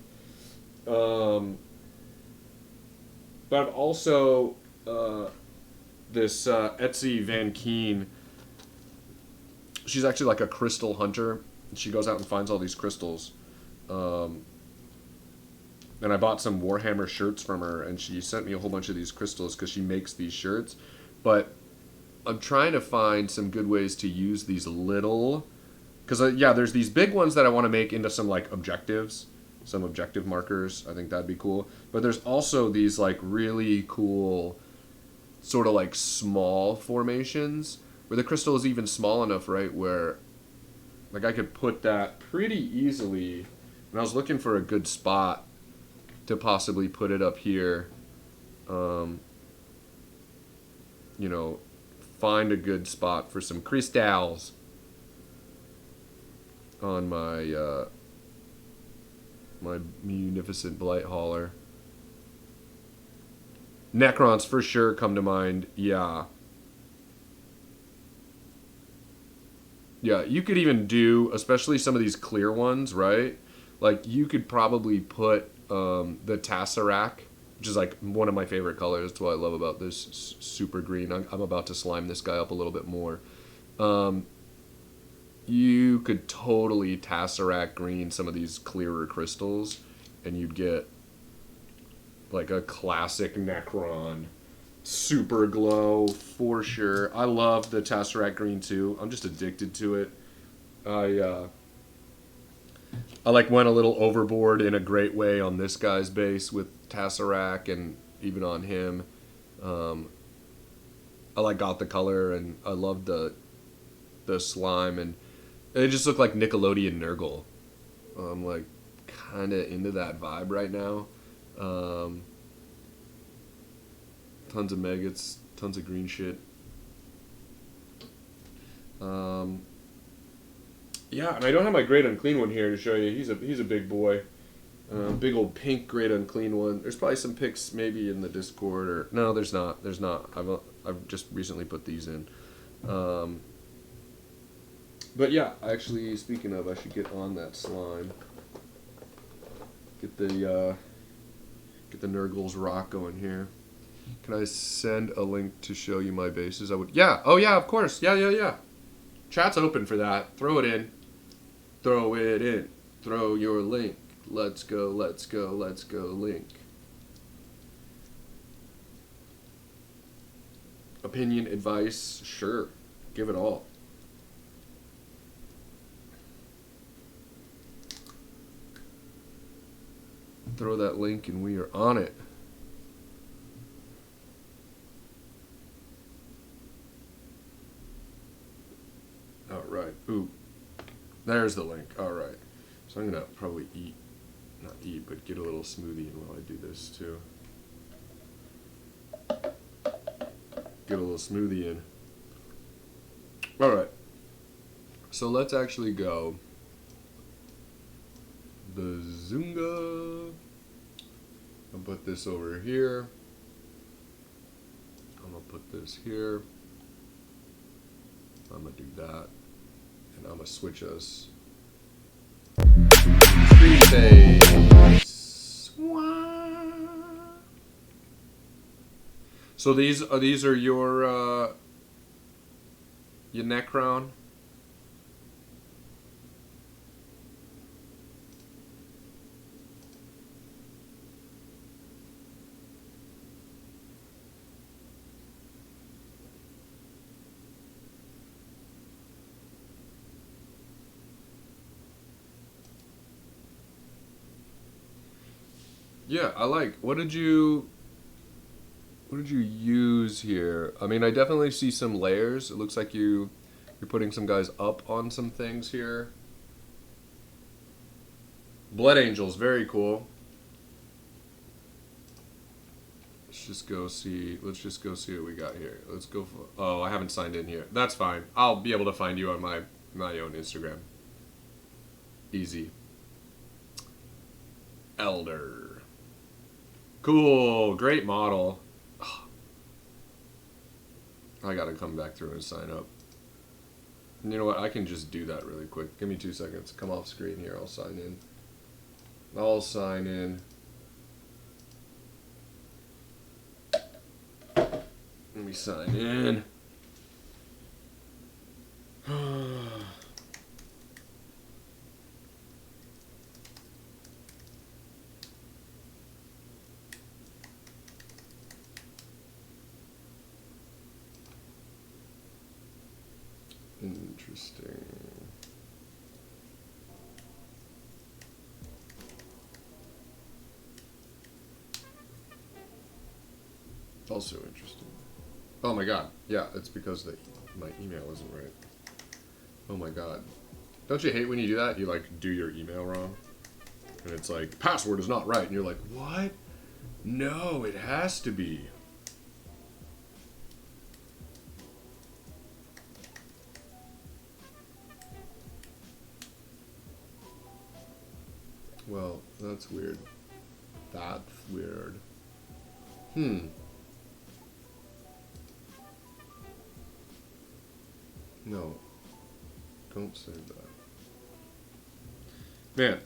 But I've also this Etsy Van Keen. She's actually like a crystal hunter. She goes out and finds all these crystals. And I bought some Warhammer shirts from her, and she sent me a whole bunch of these crystals because she makes these shirts. But I'm trying to find some good ways to use these little, because there's these big ones that I want to make into some like objectives, some objective markers. I think that'd be cool. But there's also these like really cool, sort of like small formations where the crystal is even small enough, right, where like I could put that pretty easily. And I was looking for a good spot to possibly put it up here. You know, find a good spot for some crystals on my my munificent blight hauler. Necrons for sure come to mind. Yeah. Yeah, you could even do, especially some of these clear ones, right? Like you could probably put the Tesseract, which is like one of my favorite colors. That's what I love about this super green. I'm about to slime this guy up a little bit more. You could totally Tesseract green some of these clearer crystals, and you'd get like a classic Necron super glow for sure. I love the Tesseract green too. I'm just addicted to it. I like went a little overboard in a great way on this guy's base with Tesseract and even on him. I like got the color and I love the slime and it just looked like Nickelodeon Nurgle. I'm like kind of into that vibe right now. Tons of maggots, tons of green shit. Yeah, and I don't have my Great Unclean one here to show you. He's a big boy. Big old pink Great Unclean one. There's probably some pics maybe in the Discord or no, there's not. There's not. I've just recently put these in. But yeah, actually, speaking of, I should get on that slime. Get the Nurgle's rock going here. Can I send a link to show you my bases? I would. Yeah. Oh yeah. Of course. Yeah. Chat's open for that. Throw it in. Throw it in. Throw your link. Let's go. Link. Opinion, advice, sure. Give it all. Throw that link and we are on it. Alright. Ooh. There's the link. Alright. So I'm going to probably not eat, but get a little smoothie while I do this too. Get a little smoothie in. Alright. So let's actually go. Bazunga. I'll put this over here. I'm going to put this here. I'm going to do that. And I'm going to switch us. Screen space. So these are your Necron. Yeah, I like. What did you use here? I mean, I definitely see some layers. It looks like you're putting some guys up on some things here. Blood Angels, very cool. Let's just go see what we got here. Let's go for. Oh, I haven't signed in here. That's fine. I'll be able to find you on my own Instagram. Easy. Elder. Cool, great model. I gotta come back through and sign up. And you know what? I can just do that really quick. Give me 2 seconds. Come off screen here. I'll sign in. Let me sign in. Interesting. Also interesting. Oh my god. Yeah, it's because my email isn't right. Oh my god. Don't you hate when you do that? You like do your email wrong? And it's like, password is not right. And you're like, what? No, it has to be. Well, that's weird. That's weird. No. Don't save that. Man.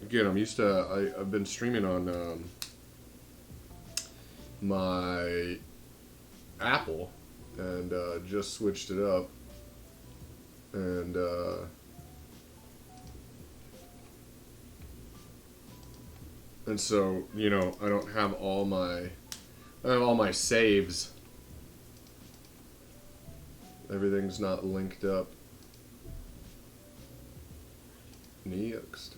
Again, I'm used to... I've been streaming on my Apple and just switched it up. And so, you know, I don't have all my saves. Everything's not linked up. Next.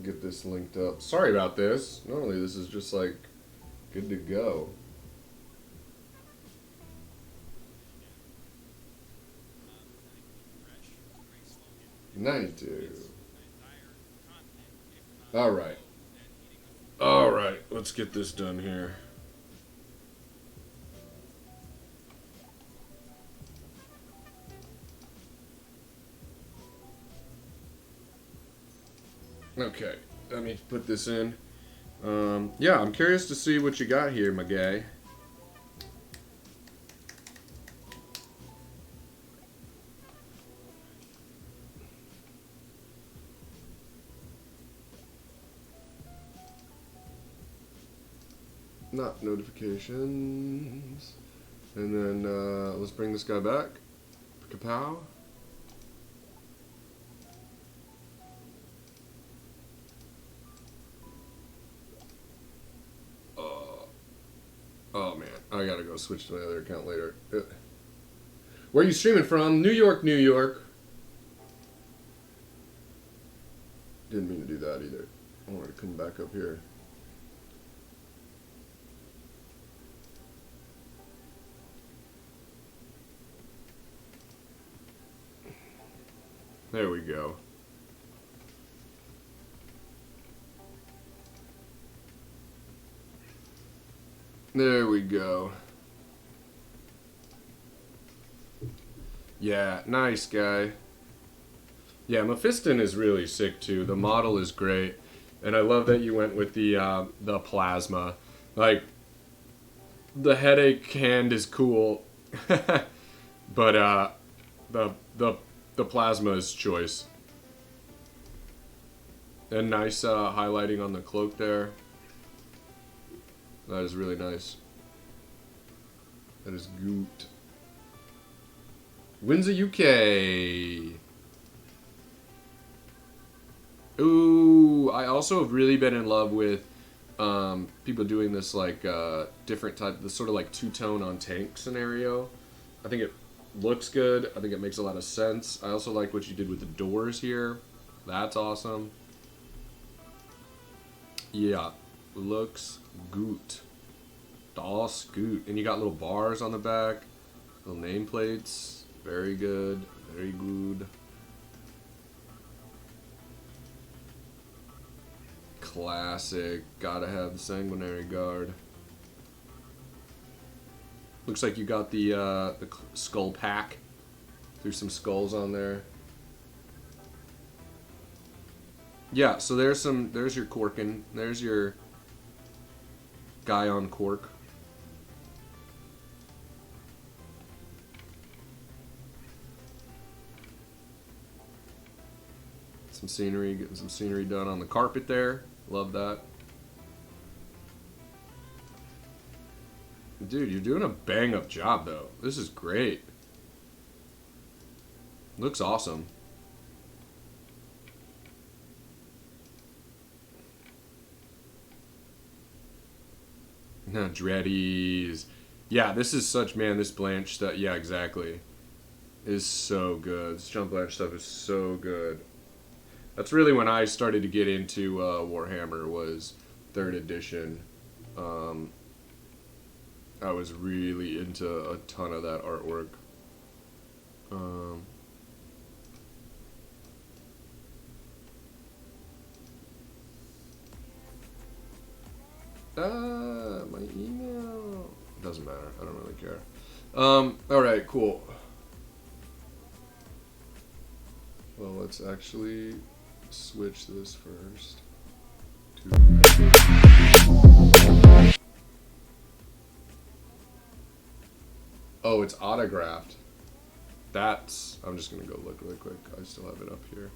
Get this linked up. Sorry about this. Normally this is just like good to go. Alright. Alright, let's get this done here. Okay, let me put this in. Yeah, I'm curious to see what you got here, my guy. Not notifications. And then let's bring this guy back. Kapow. Oh man, I gotta go switch to my other account later. Where are you streaming from? New York, New York. Didn't mean to do that either. I wanted to come back up here. There we go. There we go. Yeah, nice guy. Yeah, Mephiston is really sick too. The model is great, and I love that you went with the plasma. Like, the headache hand is cool, but the plasma is choice. And nice highlighting on the cloak there. That is really nice. That is goot. Windsor, UK. Ooh, I also have really been in love with people doing this like different type, this sort of like two-tone on tank scenario. I think it looks good. I think it makes a lot of sense. I also like what you did with the doors here. That's awesome. Yeah, looks good. Das gut. And you got little bars on the back, little nameplates. Very good. Very good. Classic. Gotta have the sanguinary guard. Looks like you got the skull pack. Threw some skulls on there. Yeah, so there's your Corkin. There's your guy on cork. Some scenery, getting some scenery done on the carpet there. Love that. Dude, you're doing a bang-up job, though. This is great. Looks awesome. Dreadies. Yeah, this is such, man, this Blanche stuff, yeah, exactly, is so good. This John Blanche stuff is so good. That's really when I started to get into Warhammer, was 3rd edition. I was really into a ton of that artwork. My email. Doesn't matter. I don't really care. Alright, cool. Well, let's actually switch this first. Oh, it's autographed. That's... I'm just gonna go look really quick. I still have it up here.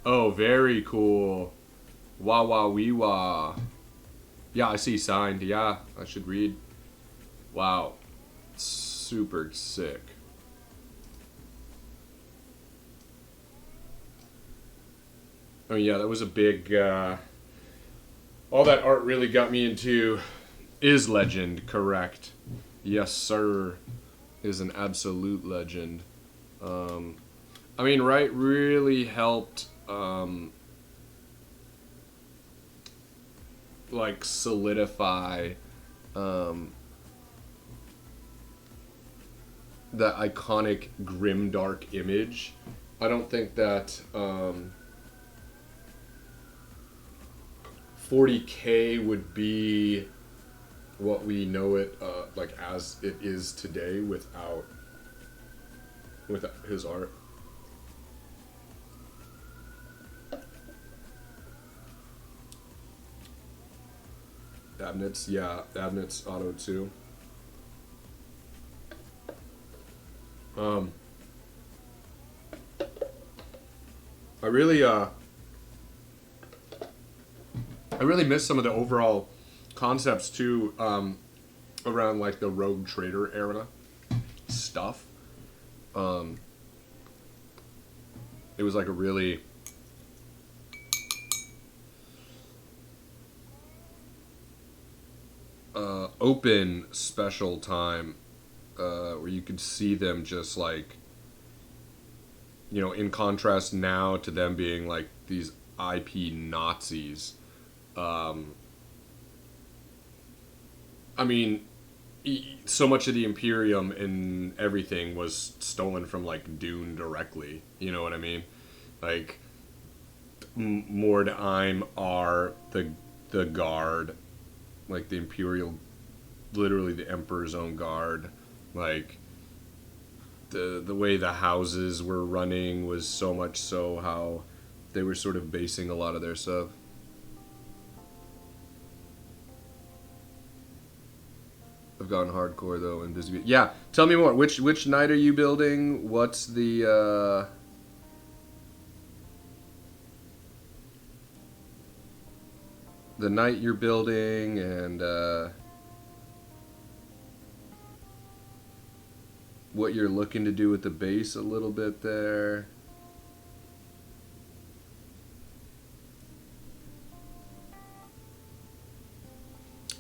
Oh, very cool. Wah wah wee wah. Yeah, I see signed. Yeah, I should read. Wow. Super sick. Oh yeah, that was a big... all that art really got me into Is Legend, correct. Yes, sir. Is an absolute legend. I mean, right, really helped, like, solidify, that iconic grimdark image. I don't think that, 40K would be what we know it, like, as it is today without his art. Abnet's, yeah, Abnet's Auto 2. I really miss some of the overall concepts too, around like the Rogue Trader era stuff. It was like a really open special time, where you could see them just like, you know, in contrast now to them being like these IP Nazis. I mean, so much of the Imperium and everything was stolen from like Dune directly. You know what I mean? Like Mordheim are the guard, like the Imperial, literally the Emperor's own guard. Like the way the houses were running was so much so how they were sort of basing a lot of their stuff. I've gone hardcore though and busy. Yeah, tell me more. Which knight are you building? What's the knight you're building, and what you're looking to do with the base a little bit there.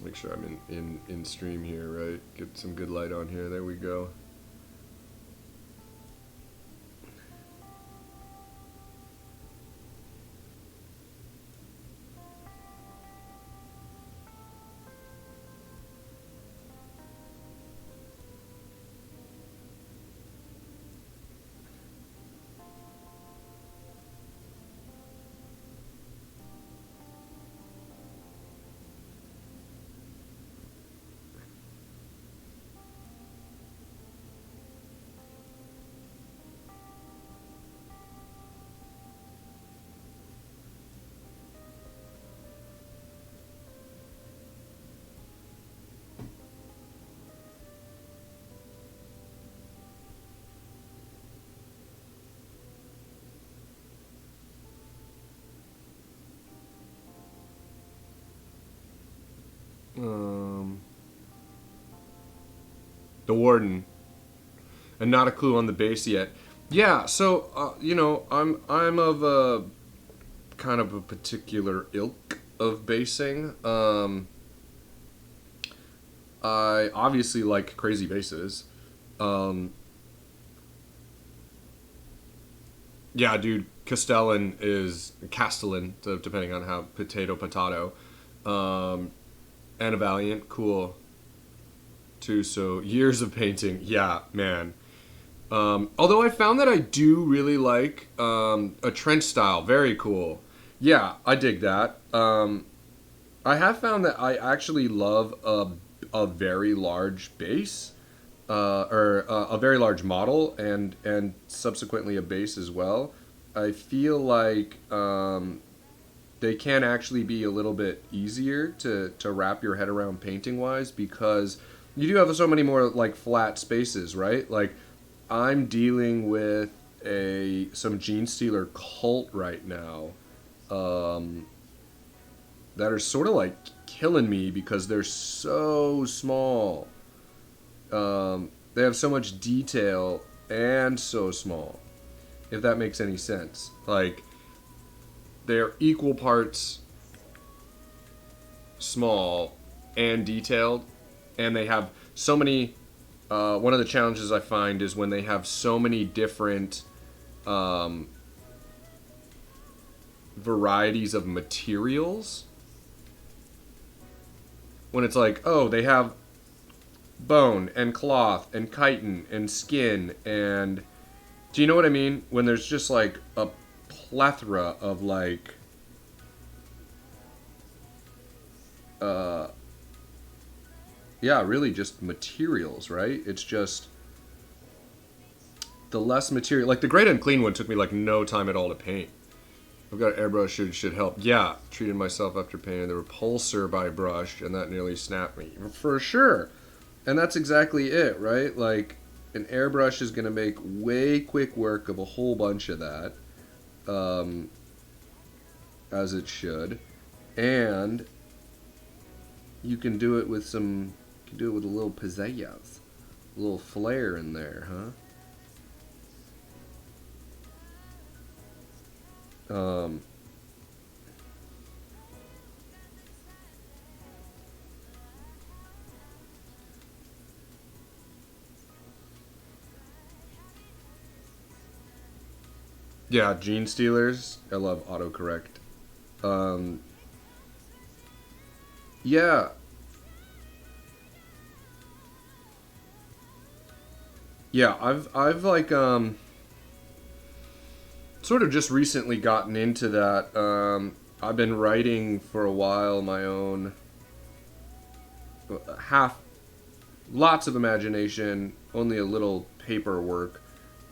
Make sure I'm in stream here, right? Get some good light on here. There we go. The Warden, and not a clue on the base yet. Yeah, so you know, I'm of a kind of a particular ilk of basing. I obviously like crazy bases. Yeah, dude, Castellan, depending on how potato. Anna Valiant, cool. Too, so years of painting, yeah, man. Although I found that I do really like a trench style, very cool. Yeah, I dig that. I have found that I actually love a very large base, or a very large model, and subsequently a base as well. I feel like they can actually be a little bit easier to wrap your head around painting wise, because you do have so many more like flat spaces, right? Like I'm dealing with a some Gene Stealer cult right now, um, that are sort of like killing me because they're so small. They have so much detail and so small, if that makes any sense. Like they're equal parts small and detailed, and they have so many. One of the challenges I find is when they have so many different um, varieties of materials. When it's like, oh, they have bone and cloth and chitin and skin and, do you know what I mean? When there's just like a plethora of like uh yeah, really just materials, right? It's just the less material. Like the Great Unclean one took me like no time at all to paint. I've got an airbrush, should help. Yeah, treated myself after painting the repulsor by brush, and that nearly snapped me. For sure. And that's exactly it, right? Like, an airbrush is going to make way quick work of a whole bunch of that, um, as it should. And you can do it with some, you can do it with a little pizzazz, a little flair in there, huh? Yeah, Gene Stealers. I love autocorrect. Um, yeah, yeah. I've like sort of just recently gotten into that. I've been writing for a while my own half, lots of imagination, only a little paperwork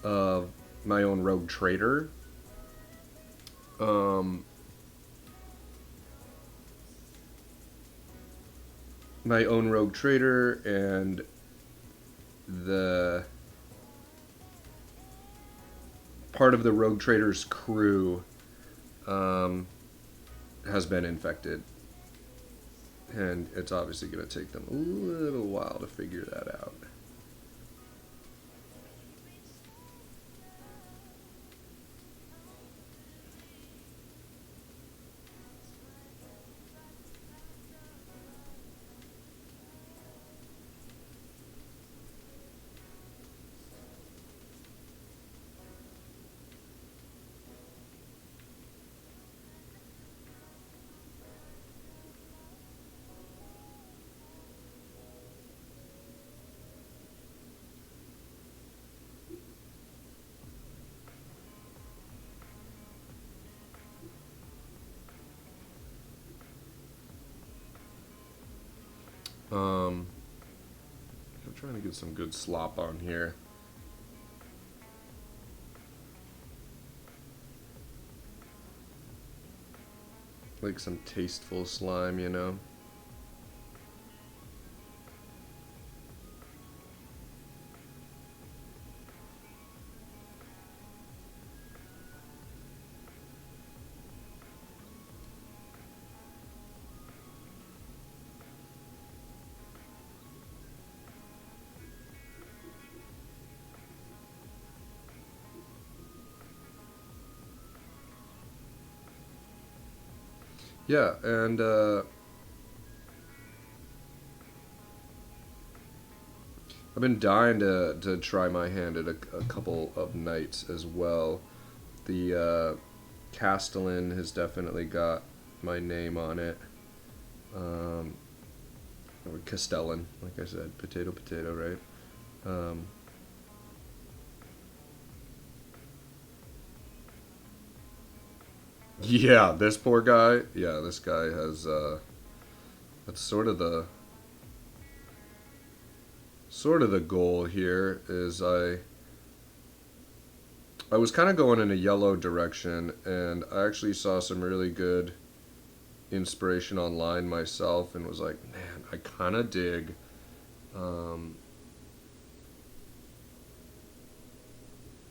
of my own Rogue Trader. Um, my own Rogue Trader, and the part of the Rogue Trader's crew um, has been infected, and it's obviously going to take them a little while to figure that out. Um, I'm trying to get some good slop on here. Like some tasteful slime, you know? Yeah, and I've been dying to try my hand at a couple of nights as well. The Castellan has definitely got my name on it. Um, or Castellan, like I said, potato, potato, right? Um, yeah, this poor guy. Yeah, this guy has. That's sort of the goal here. Is I was kind of going in a yellow direction, and I actually saw some really good inspiration online myself and was like, man, I kind of dig. And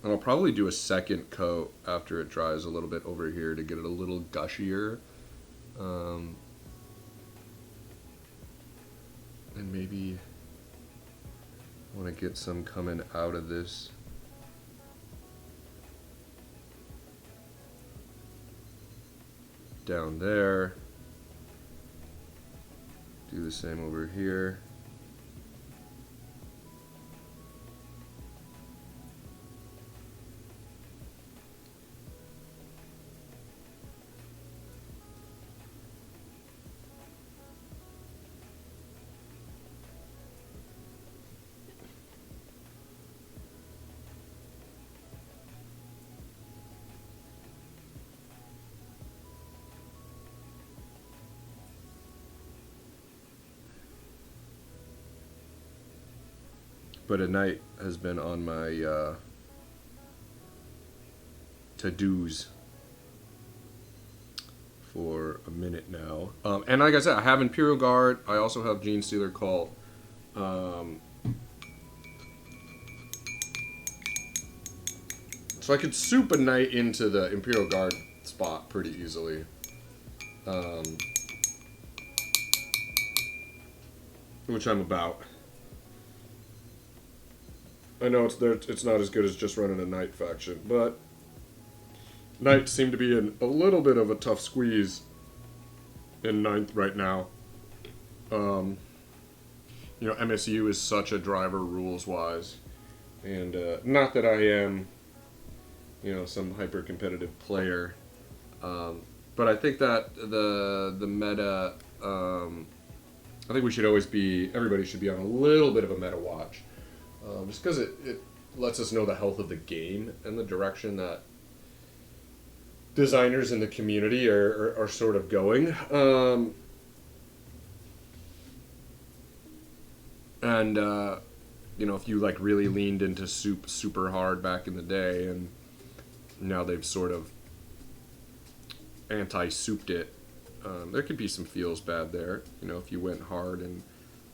I'll probably do a second coat after it dries a little bit over here to get it a little gushier. And maybe I want to get some coming out of this. Down there. Do the same over here. But at night has been on my to-dos for a minute now. And like I said, I have Imperial Guard. I also have Gene Stealer Cult. So I could soup a night into the Imperial Guard spot pretty easily. Which I'm about. I know it's not as good as just running a night faction, but Knights seem to be in a little bit of a tough squeeze in 9th right now. MSU is such a driver rules-wise. And not that I am, some hyper-competitive player. But I think that the meta, I think we should always everybody should be on a little bit of a meta watch. Just because it lets us know the health of the game and the direction that designers in the community are sort of going. If you like really leaned into soup super hard back in the day and now they've sort of anti-souped it, there could be some feels bad there. If you went hard and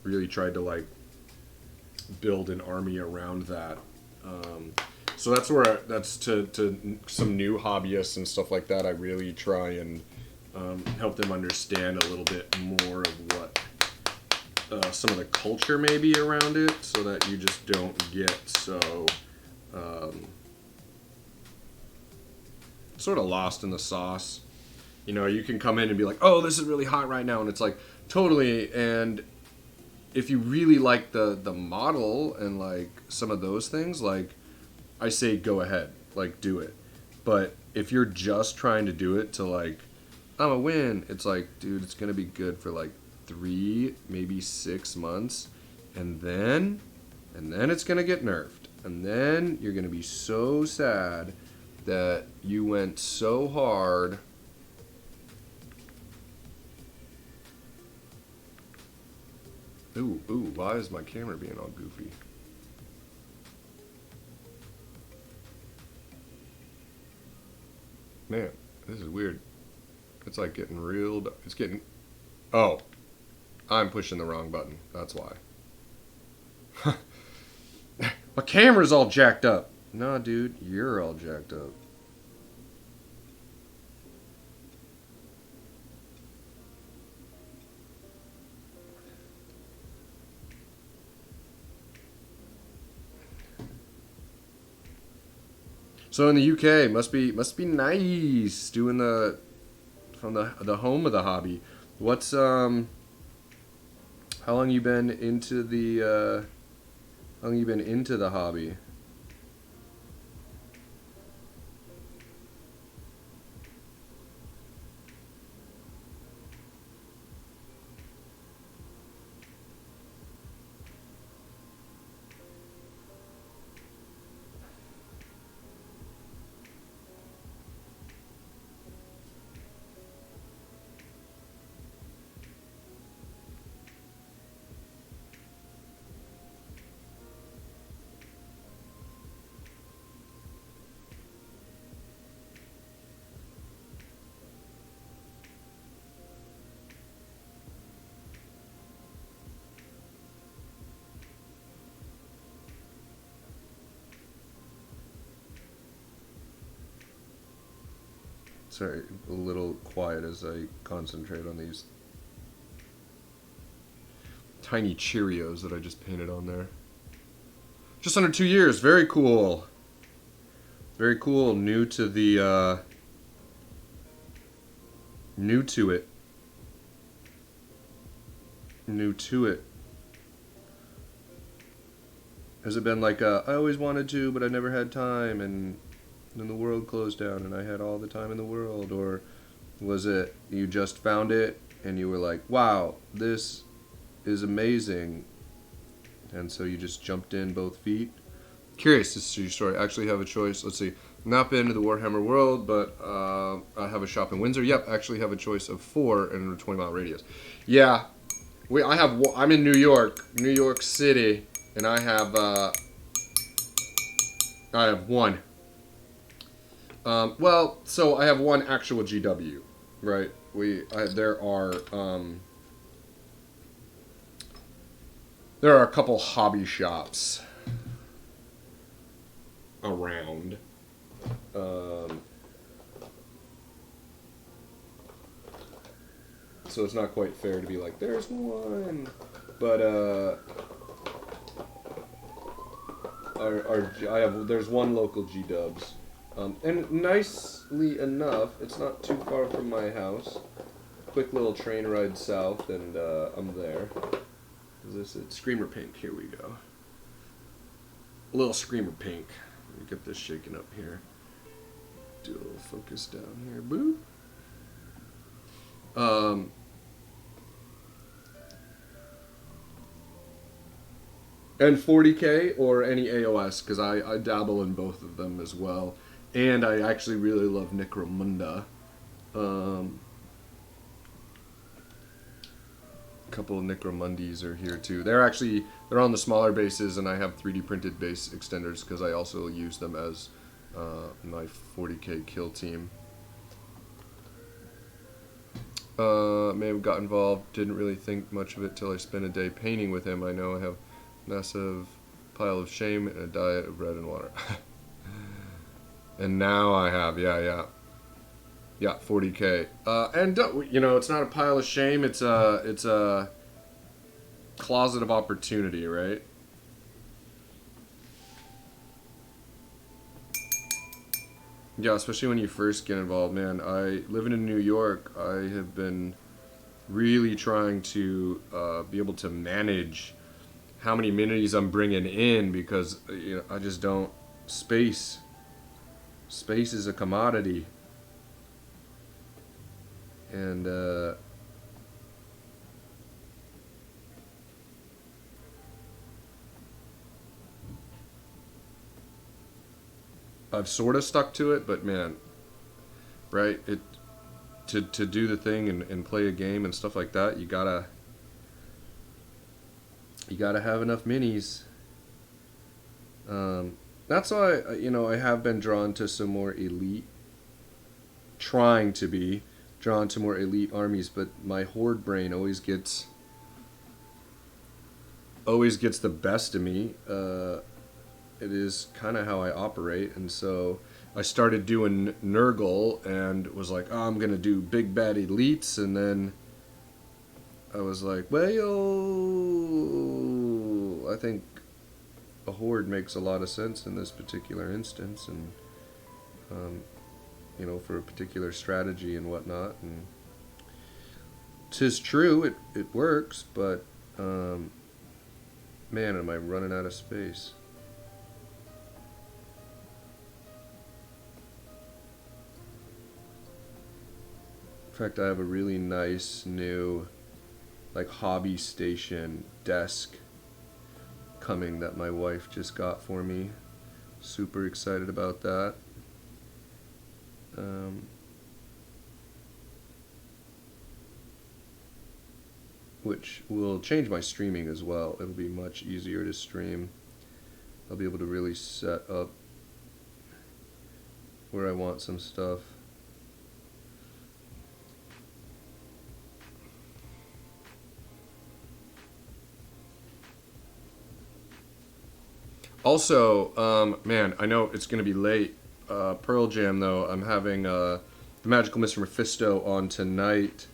really tried to like build an army around that. So that's to some new hobbyists and stuff like that. I really try and help them understand a little bit more of what some of the culture may be around it, so that you just don't get so sort of lost in the sauce. You can come in and be like, oh, this is really hot right now, and it's like totally. And if you really like the model and like some of those things, like I say go ahead, like do it. But if you're just trying to do it to like, I'm a win, it's like, dude, it's gonna be good for like 3, maybe 6 months, and then it's gonna get nerfed, and then you're gonna be so sad that you went so hard. Ooh, why is my camera being all goofy? Man, this is weird. It's like getting real... It's getting... Oh. I'm pushing the wrong button. That's why. My camera's all jacked up. Nah, dude, you're all jacked up. So in the UK, must be nice doing from the home of the hobby. What's how long you been into the hobby? Sorry, a little quiet as I concentrate on these tiny Cheerios that I just painted on there. Just under 2 years. Very cool. Very cool. New to the, new to it. New to it. Has it been like I always wanted to, but I never had time, and then the world closed down and I had all the time in the world? Or was it you just found it and you were like, wow, this is amazing, and so you just jumped in both feet? Curious to see your story. I actually have a choice. Let's see. Not been to the Warhammer world, but I have a shop in Windsor. Yep, actually have a choice of 4 in a 20-mile radius. Yeah, I'm in New York City. And I have one. Well, so I have one actual GW, right? There are a couple hobby shops around. So it's not quite fair to be like, there's one, but there's one local G Dubs, and nicely enough, it's not too far from my house. Quick little train ride south, and I'm there. It's Screamer Pink. Here we go. A little Screamer Pink. Let me get this shaken up here. Do a little focus down here. Boo. And 40K or any AOS, because I dabble in both of them as well. And I actually really love Necromunda. A couple of Necromundis are here too. They're on the smaller bases, and I have 3D printed base extenders because I also use them as my 40K kill team. May have got involved, didn't really think much of it till I spent a day painting with him. I know I have massive pile of shame and a diet of bread and water. And now I have, yeah, 40K. And it's not a pile of shame. It's a closet of opportunity, right? Yeah, especially when you first get involved, man. Living in New York, I have been really trying to be able to manage how many minis I'm bringing in, because I just don't. Space is a commodity, and I've sort of stuck to it, but man, right? To do the thing and play a game and stuff like that, you gotta have enough minis. That's why I have been drawn to some more elite, trying to be drawn to more elite armies, but my horde brain always gets the best of me. It is kind of how I operate, and so I started doing Nurgle and was like, oh, I'm gonna do big bad elites, and then I was like, well, I think a horde makes a lot of sense in this particular instance, and for a particular strategy and whatnot. And 'tis true, it works, but man, am I running out of space. In fact, I have a really nice new hobby station desk coming that my wife just got for me. Super excited about that. Which will change my streaming as well. It'll be much easier to stream. I'll be able to really set up where I want some stuff. Also, man, I know it's going to be late. Pearl Jam, though, I'm having a the Magical Mr. Mephisto on tonight.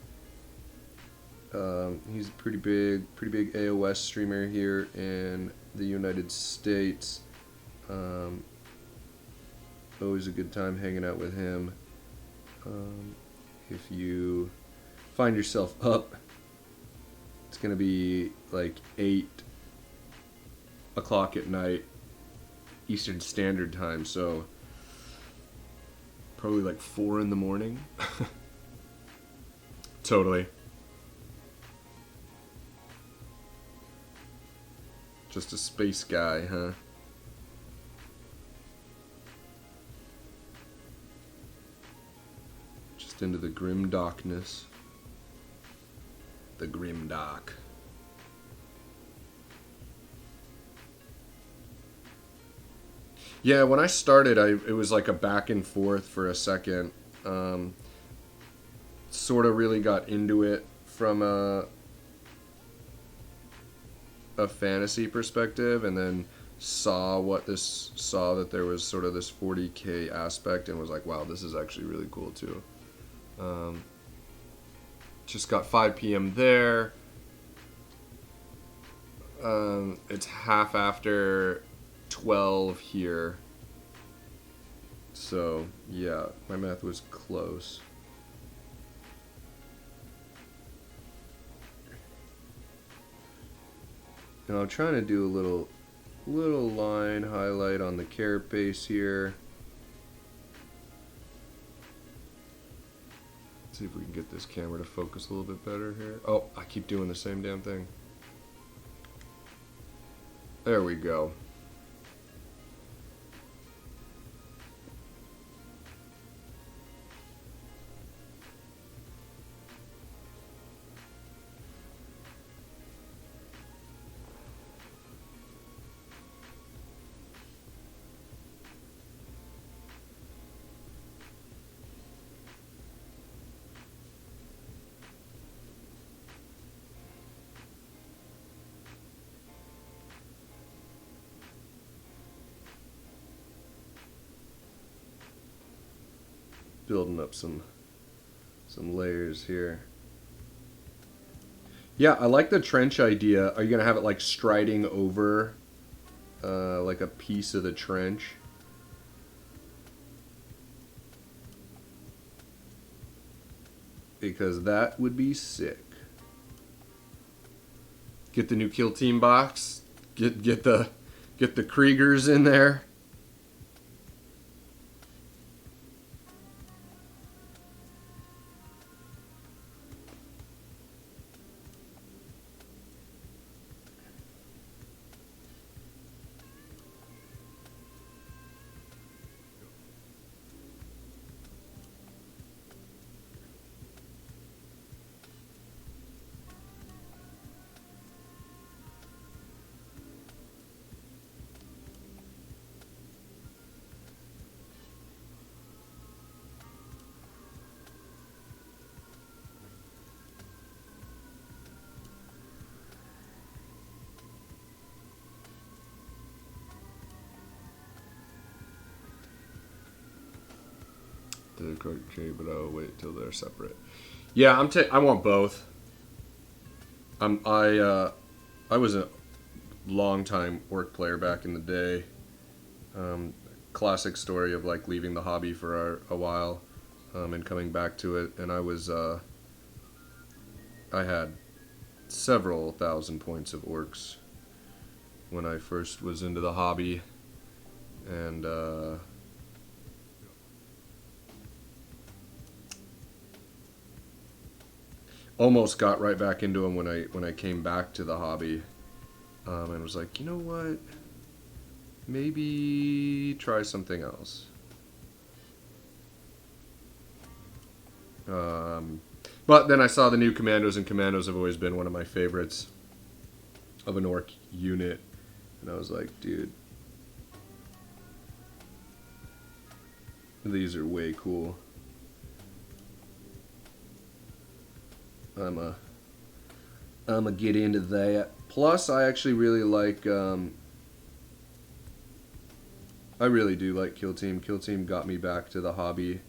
He's a pretty big AOS streamer here in the United States. Always a good time hanging out with him. If you find yourself up, it's going to be like 8 o'clock at night Eastern Standard Time, so probably like 4 in the morning. Totally. Just a space guy, huh? Just into the grim darkness. The grim dark. Yeah, when I started, it was like a back and forth for a second. Sort of really got into it from a fantasy perspective, and then saw that there was sort of this 40K aspect, and was like, wow, this is actually really cool too. Just got 5 p.m. there. It's half after 12 here. So, yeah, my math was close. Now I'm trying to do a little line highlight on the carapace here. See if we can get this camera to focus a little bit better here. Oh, I keep doing the same damn thing. There we go. Building up some layers here. Yeah, I like the trench idea. Are you gonna have it like striding over like a piece of the trench? Because that would be sick. Get the new Kill Team box. Get the Kriegers in there. But I'll wait till they're separate. Yeah, I want both. I was a long time orc player back in the day. Classic story of like leaving the hobby for a while, and coming back to it. And I had several thousand points of orcs when I first was into the hobby, and almost got right back into them when I came back to the hobby, and was like, you know what, maybe try something else. But then I saw the new Commandos, and Commandos have always been one of my favorites of an orc unit, and I was like, dude, these are way cool. I'm a get into that. Plus, I actually really like. I really do like Kill Team. Kill Team got me back to the hobby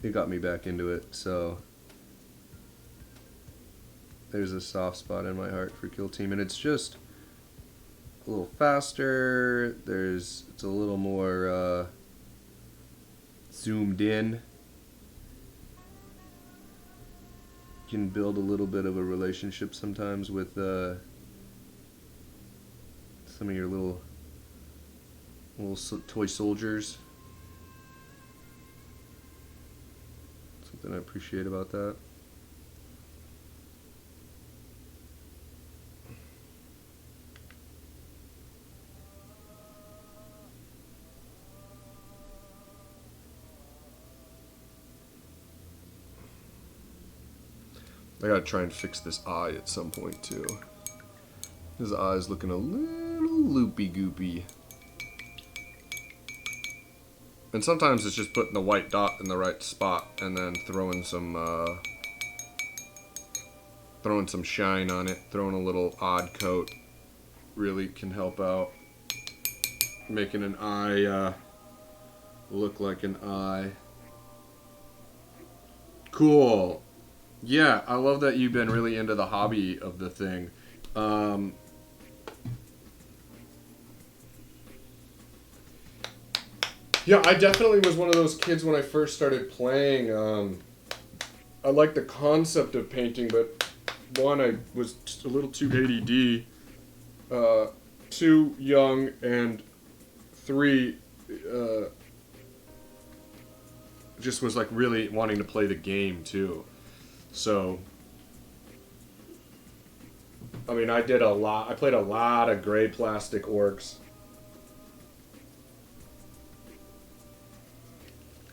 It got me back into it, so there's a soft spot in my heart for Kill Team, and it's just a little faster. It's a little more zoomed in. You can build a little bit of a relationship sometimes with some of your little toy soldiers. Something I appreciate about that. I gotta try and fix this eye at some point too. His eye's looking a little loopy goopy. And sometimes it's just putting the white dot in the right spot and then throwing some shine on it, throwing a little odd coat really can help out. Making an eye look like an eye. Cool. Yeah, I love that you've been really into the hobby of the thing. Yeah, I definitely was one of those kids when I first started playing. I liked the concept of painting, but one, I was just a little too ADD, too young, and three, just was like really wanting to play the game too. So, I mean, I played a lot of gray plastic orcs.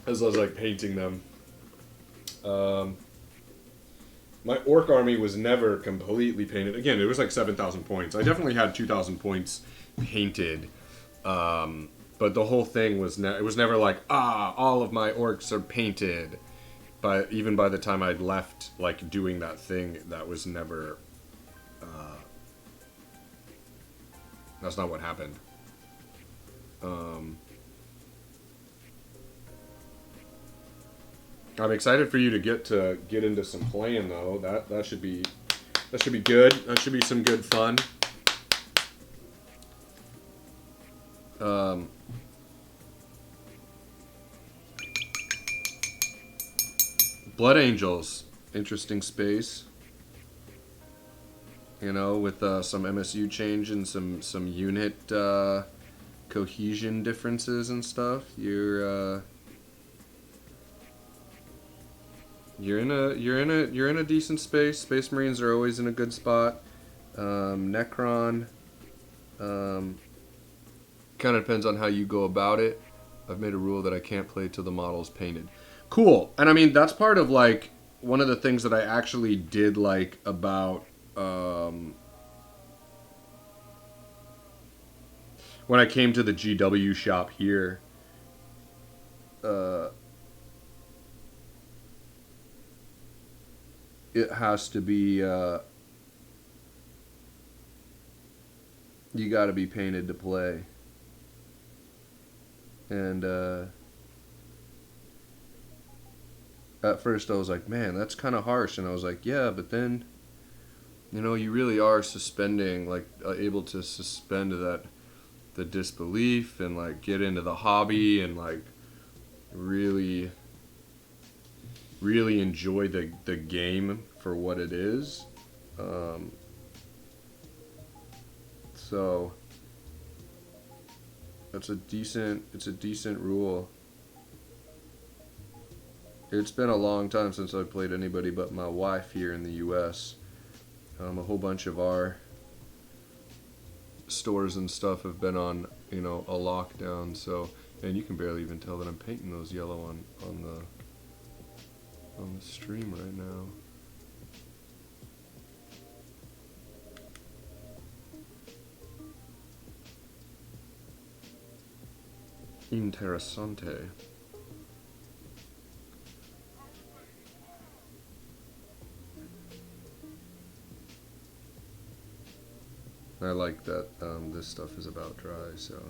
As I was like painting them. My orc army was never completely painted. Again, it was like 7,000 points. I definitely had 2,000 points painted. But the whole thing was, it was never like, all of my orcs are painted. But even by the time I'd left, like, doing that thing, that was never, that's not what happened. I'm excited for you to get into some playing though. That should be good. That should be some good fun. Blood Angels, interesting space. You know, with some MSU change and some unit cohesion differences and stuff. You're in a decent space. Space Marines are always in a good spot. Necron, kind of depends on how you go about it. I've made a rule that I can't play till the model's painted. Cool. And I mean, that's part of like one of the things that I actually did like about when I came to the GW shop here. It has to be, you gotta be painted to play. And, at first I was like, man, that's kind of harsh. And I was like, yeah, but then, you know, you really are suspending, like, able to suspend the disbelief and, like, get into the hobby and, like, really enjoy the game for what it is. So it's a decent rule. It's been a long time since I've played anybody but my wife here in the US. A whole bunch of our stores and stuff have been on, you know, a lockdown, so, and you can barely even tell that I'm painting those yellow on the stream right now. Interessante. I like that this stuff is about dry, so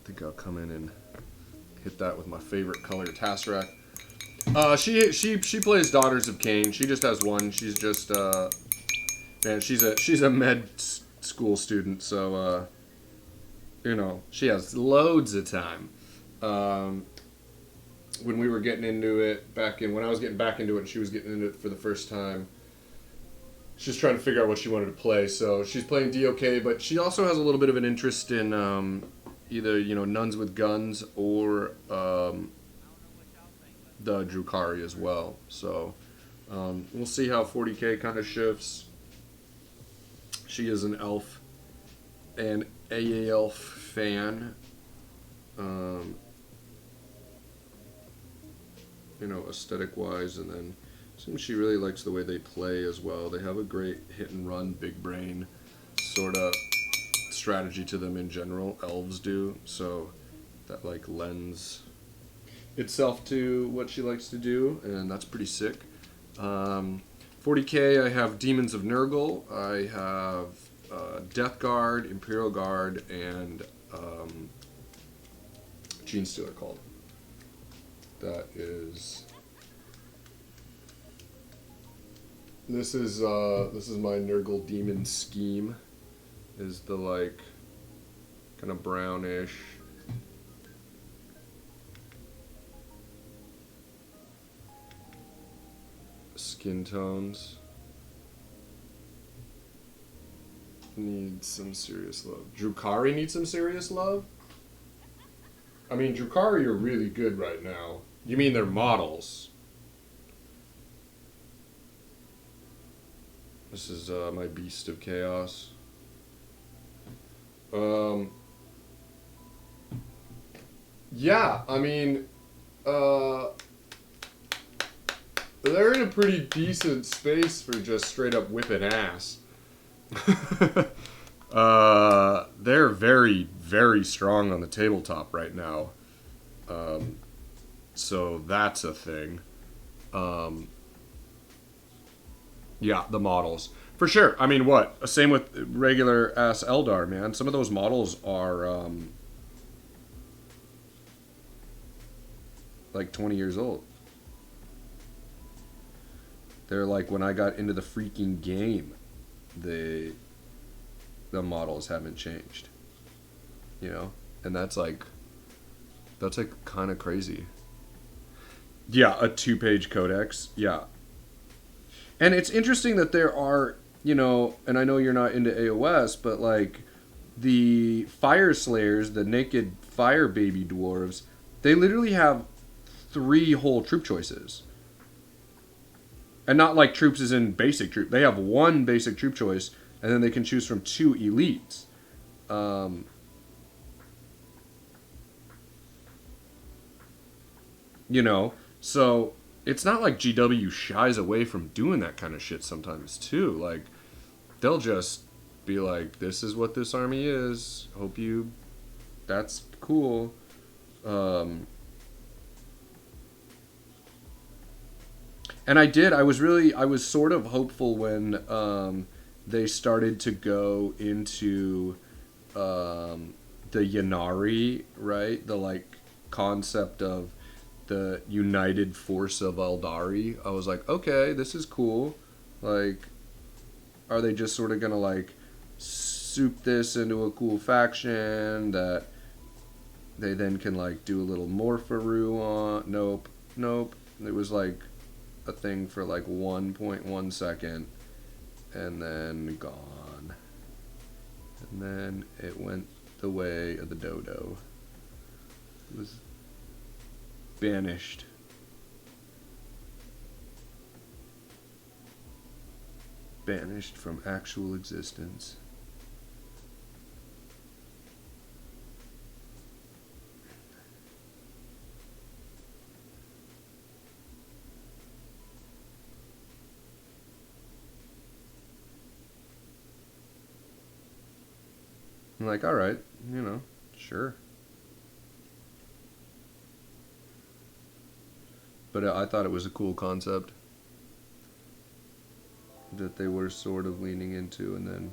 I think I'll come in and hit that with my favorite color, Tasserac. She plays Daughters of Cain. She just has one. She's just man, she's a med school student, so you know, she has loads of time. When we were getting into it when I was getting back into it and she was getting into it for the first time, she was trying to figure out what she wanted to play. So she's playing DOK, but she also has a little bit of an interest in either, you know, Nuns with Guns or the Drukhari as well. So we'll see how 40K kind of shifts. She is an elf, an AA elf fan. You know, aesthetic wise, and then seems she really likes the way they play as well. They have a great hit and run, big brain sort of strategy to them in general. Elves do, so that like lends itself to what she likes to do, and that's pretty sick. 40K, I have Demons of Nurgle, I have Death Guard, Imperial Guard, and Gene Stealer Called. That is. This is my Nurgle Demon scheme. Is the like kind of brownish. Skin tones. Needs some serious love. Drukhari needs some serious love? I mean, Drukhari are really good right now. You mean they're models? This is my Beast of Chaos. Yeah, I mean, they're in a pretty decent space for just straight up whipping ass. They're very, very strong on the tabletop right now. So that's a thing. Yeah, the models. For sure. I mean, what? Same with regular ass Eldar, man. Some of those models are like 20 years old. They're like when I got into the freaking game, the models haven't changed. You know? And that's like kind of crazy. Yeah, a 2-page codex. Yeah. And it's interesting that there are, you know, and I know you're not into AOS, but like the Fire Slayers, the naked fire baby dwarves, they literally have 3 whole troop choices. And not like troops as in basic troop. They have 1 basic troop choice, and then they can choose from 2 elites. You know, so it's not like GW shies away from doing that kind of shit sometimes too. Like, they'll just be like, this is what this army is. Hope you... That's cool. And I was sort of hopeful when they started to go into the Yanari, right? The like concept of the united force of Eldari. I was like, okay, this is cool. Like, are they just sort of gonna like soup this into a cool faction that they then can like do a little morpharoo on? Nope. It was like a thing for like 1.1 second and then gone. And then it went the way of the dodo. It was banished. Banished from actual existence. I'm like, all right, you know, sure. But I thought it was a cool concept that they were sort of leaning into and then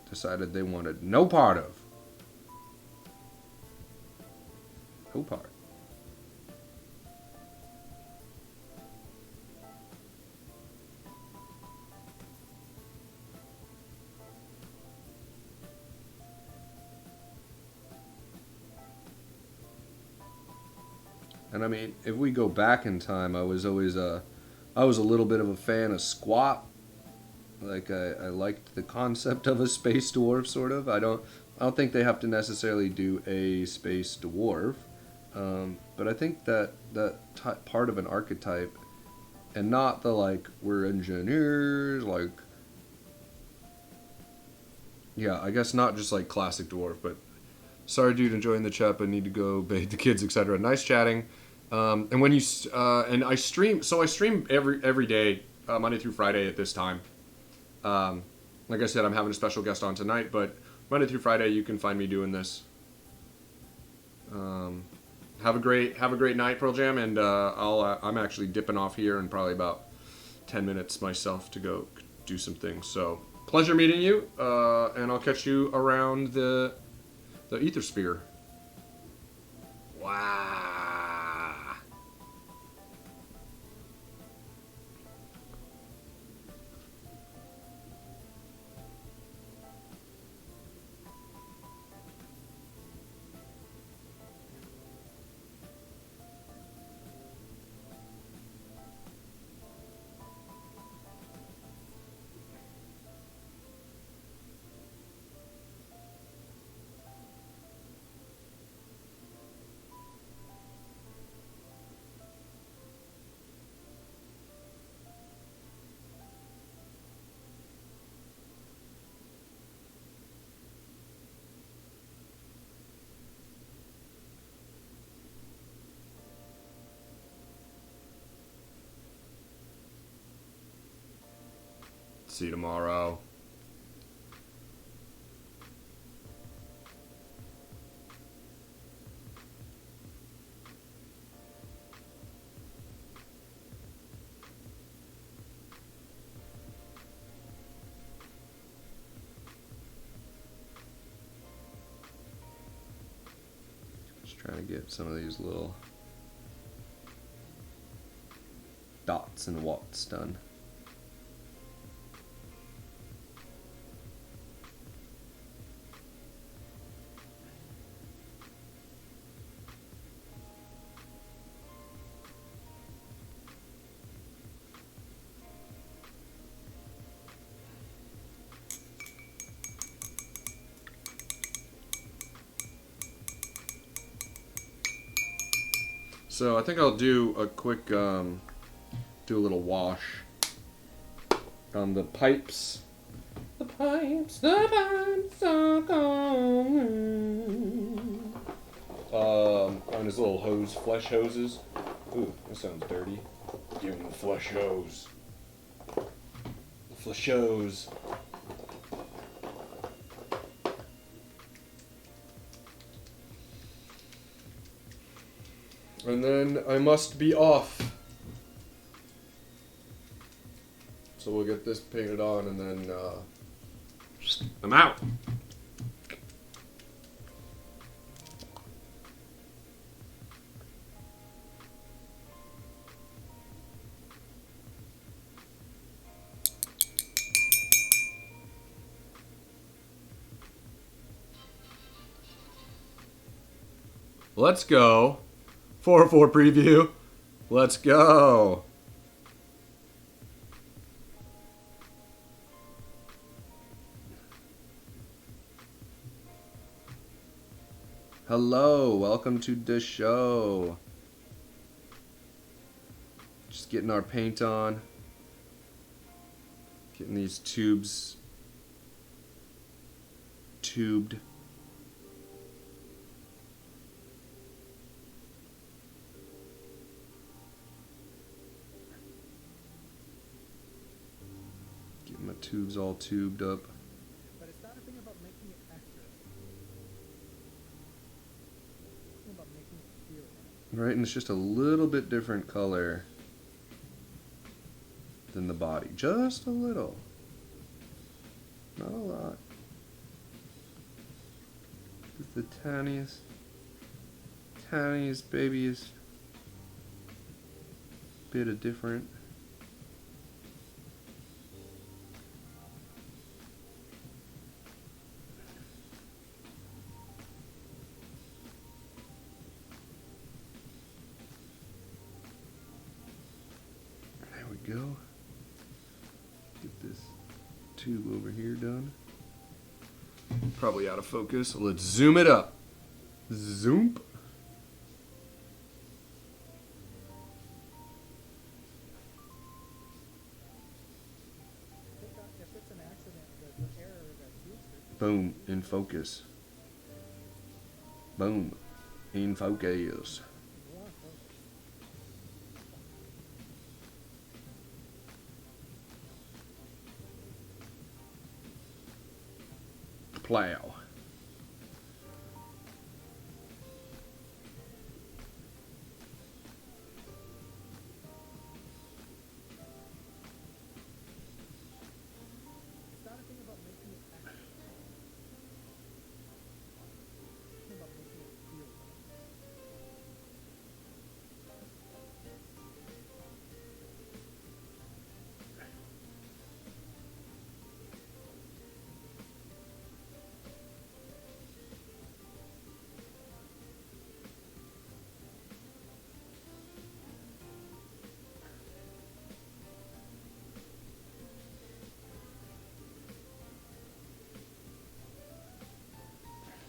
decided they wanted no part of. Opar. And I mean, if we go back in time, I was a little bit of a fan of squat. Like I liked the concept of a space dwarf, sort of. I don't think they have to necessarily do a space dwarf, but I think that part of an archetype, and not the like we're engineers, like yeah, I guess not just like classic dwarf, but sorry, dude, enjoying the chat, but need to go bathe the kids, etc. Nice chatting. And when you and I stream, so I stream every day, Monday through Friday at this time. Like I said, I'm having a special guest on tonight, but Monday through Friday you can find me doing this. Have a great night, Pearl Jam, and I'm actually dipping off here in probably about 10 minutes myself to go do some things. So pleasure meeting you, and I'll catch you around the ether sphere. Wow. See you tomorrow. Just trying to get some of these little dots and watts done. So I think I'll do a quick, do a little wash on the pipes. The pipes are gone. On his little hose, flesh hoses. Ooh, that sounds dirty. Give him the flesh hose. The flesh hose. And then I must be off. So we'll get this painted on and then I'm out. Let's go. 404 preview. Let's go. Hello, welcome to the show. Just getting our paint on. Getting these tubes tubed. Getting my tubes all tubed up. But it's not a thing about making it accurate. It's about making it feel right. Right, and it's just a little bit different color than the body. Just a little. Not a lot. Just the tiniest tiniest, babiest bit of different. There we go. Get this tube over here done. Probably out of focus, so let's zoom it up. Zoom. If it's an accident, there's an error that's used. Boom, in focus. Boom, in focus. Plow. It's not a thing about making it accurate. It's about making it feel right.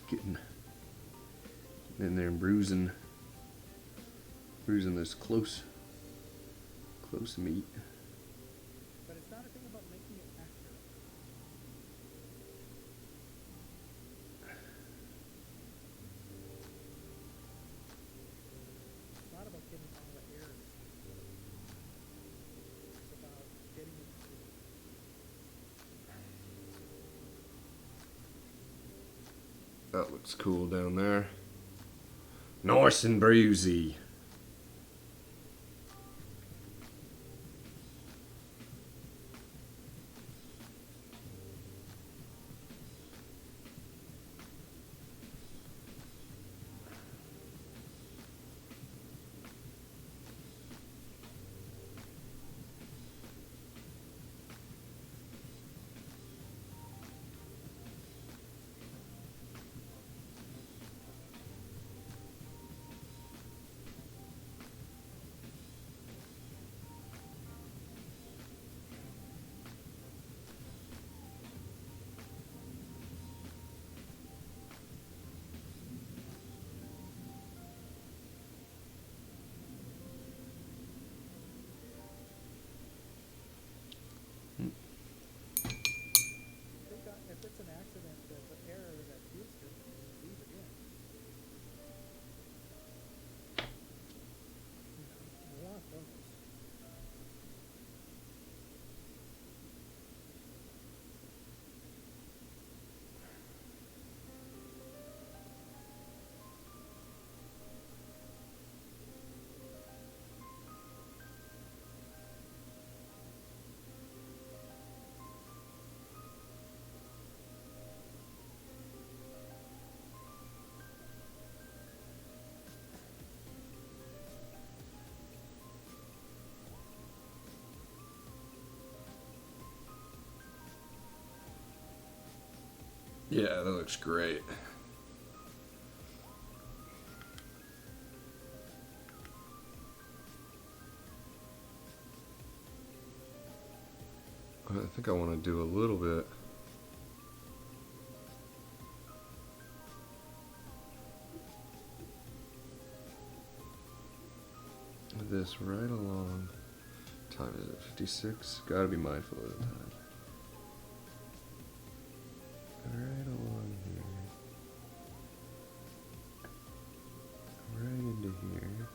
Getting in there and bruising this close meat. But it's not a thing about making it accurate. It's not about getting all the errors. It's about getting it through. That looks cool down there. Nice and bruisey. If it's an accident, there's an error that's used to leave it in. You want those. Yeah, that looks great. I think I want to do a little bit. Of this right along. Time is it? 56? Gotta be mindful of the time. Right along here. Right into here.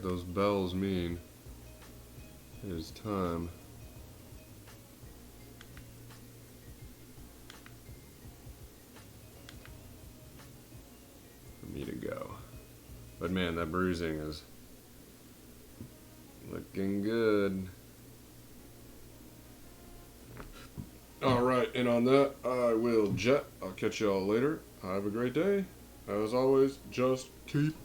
those bells mean. It is time. For me to go. But man, that bruising is looking good. Alright, and on that, I will jet. I'll catch y'all later. Have a great day. As always, just keep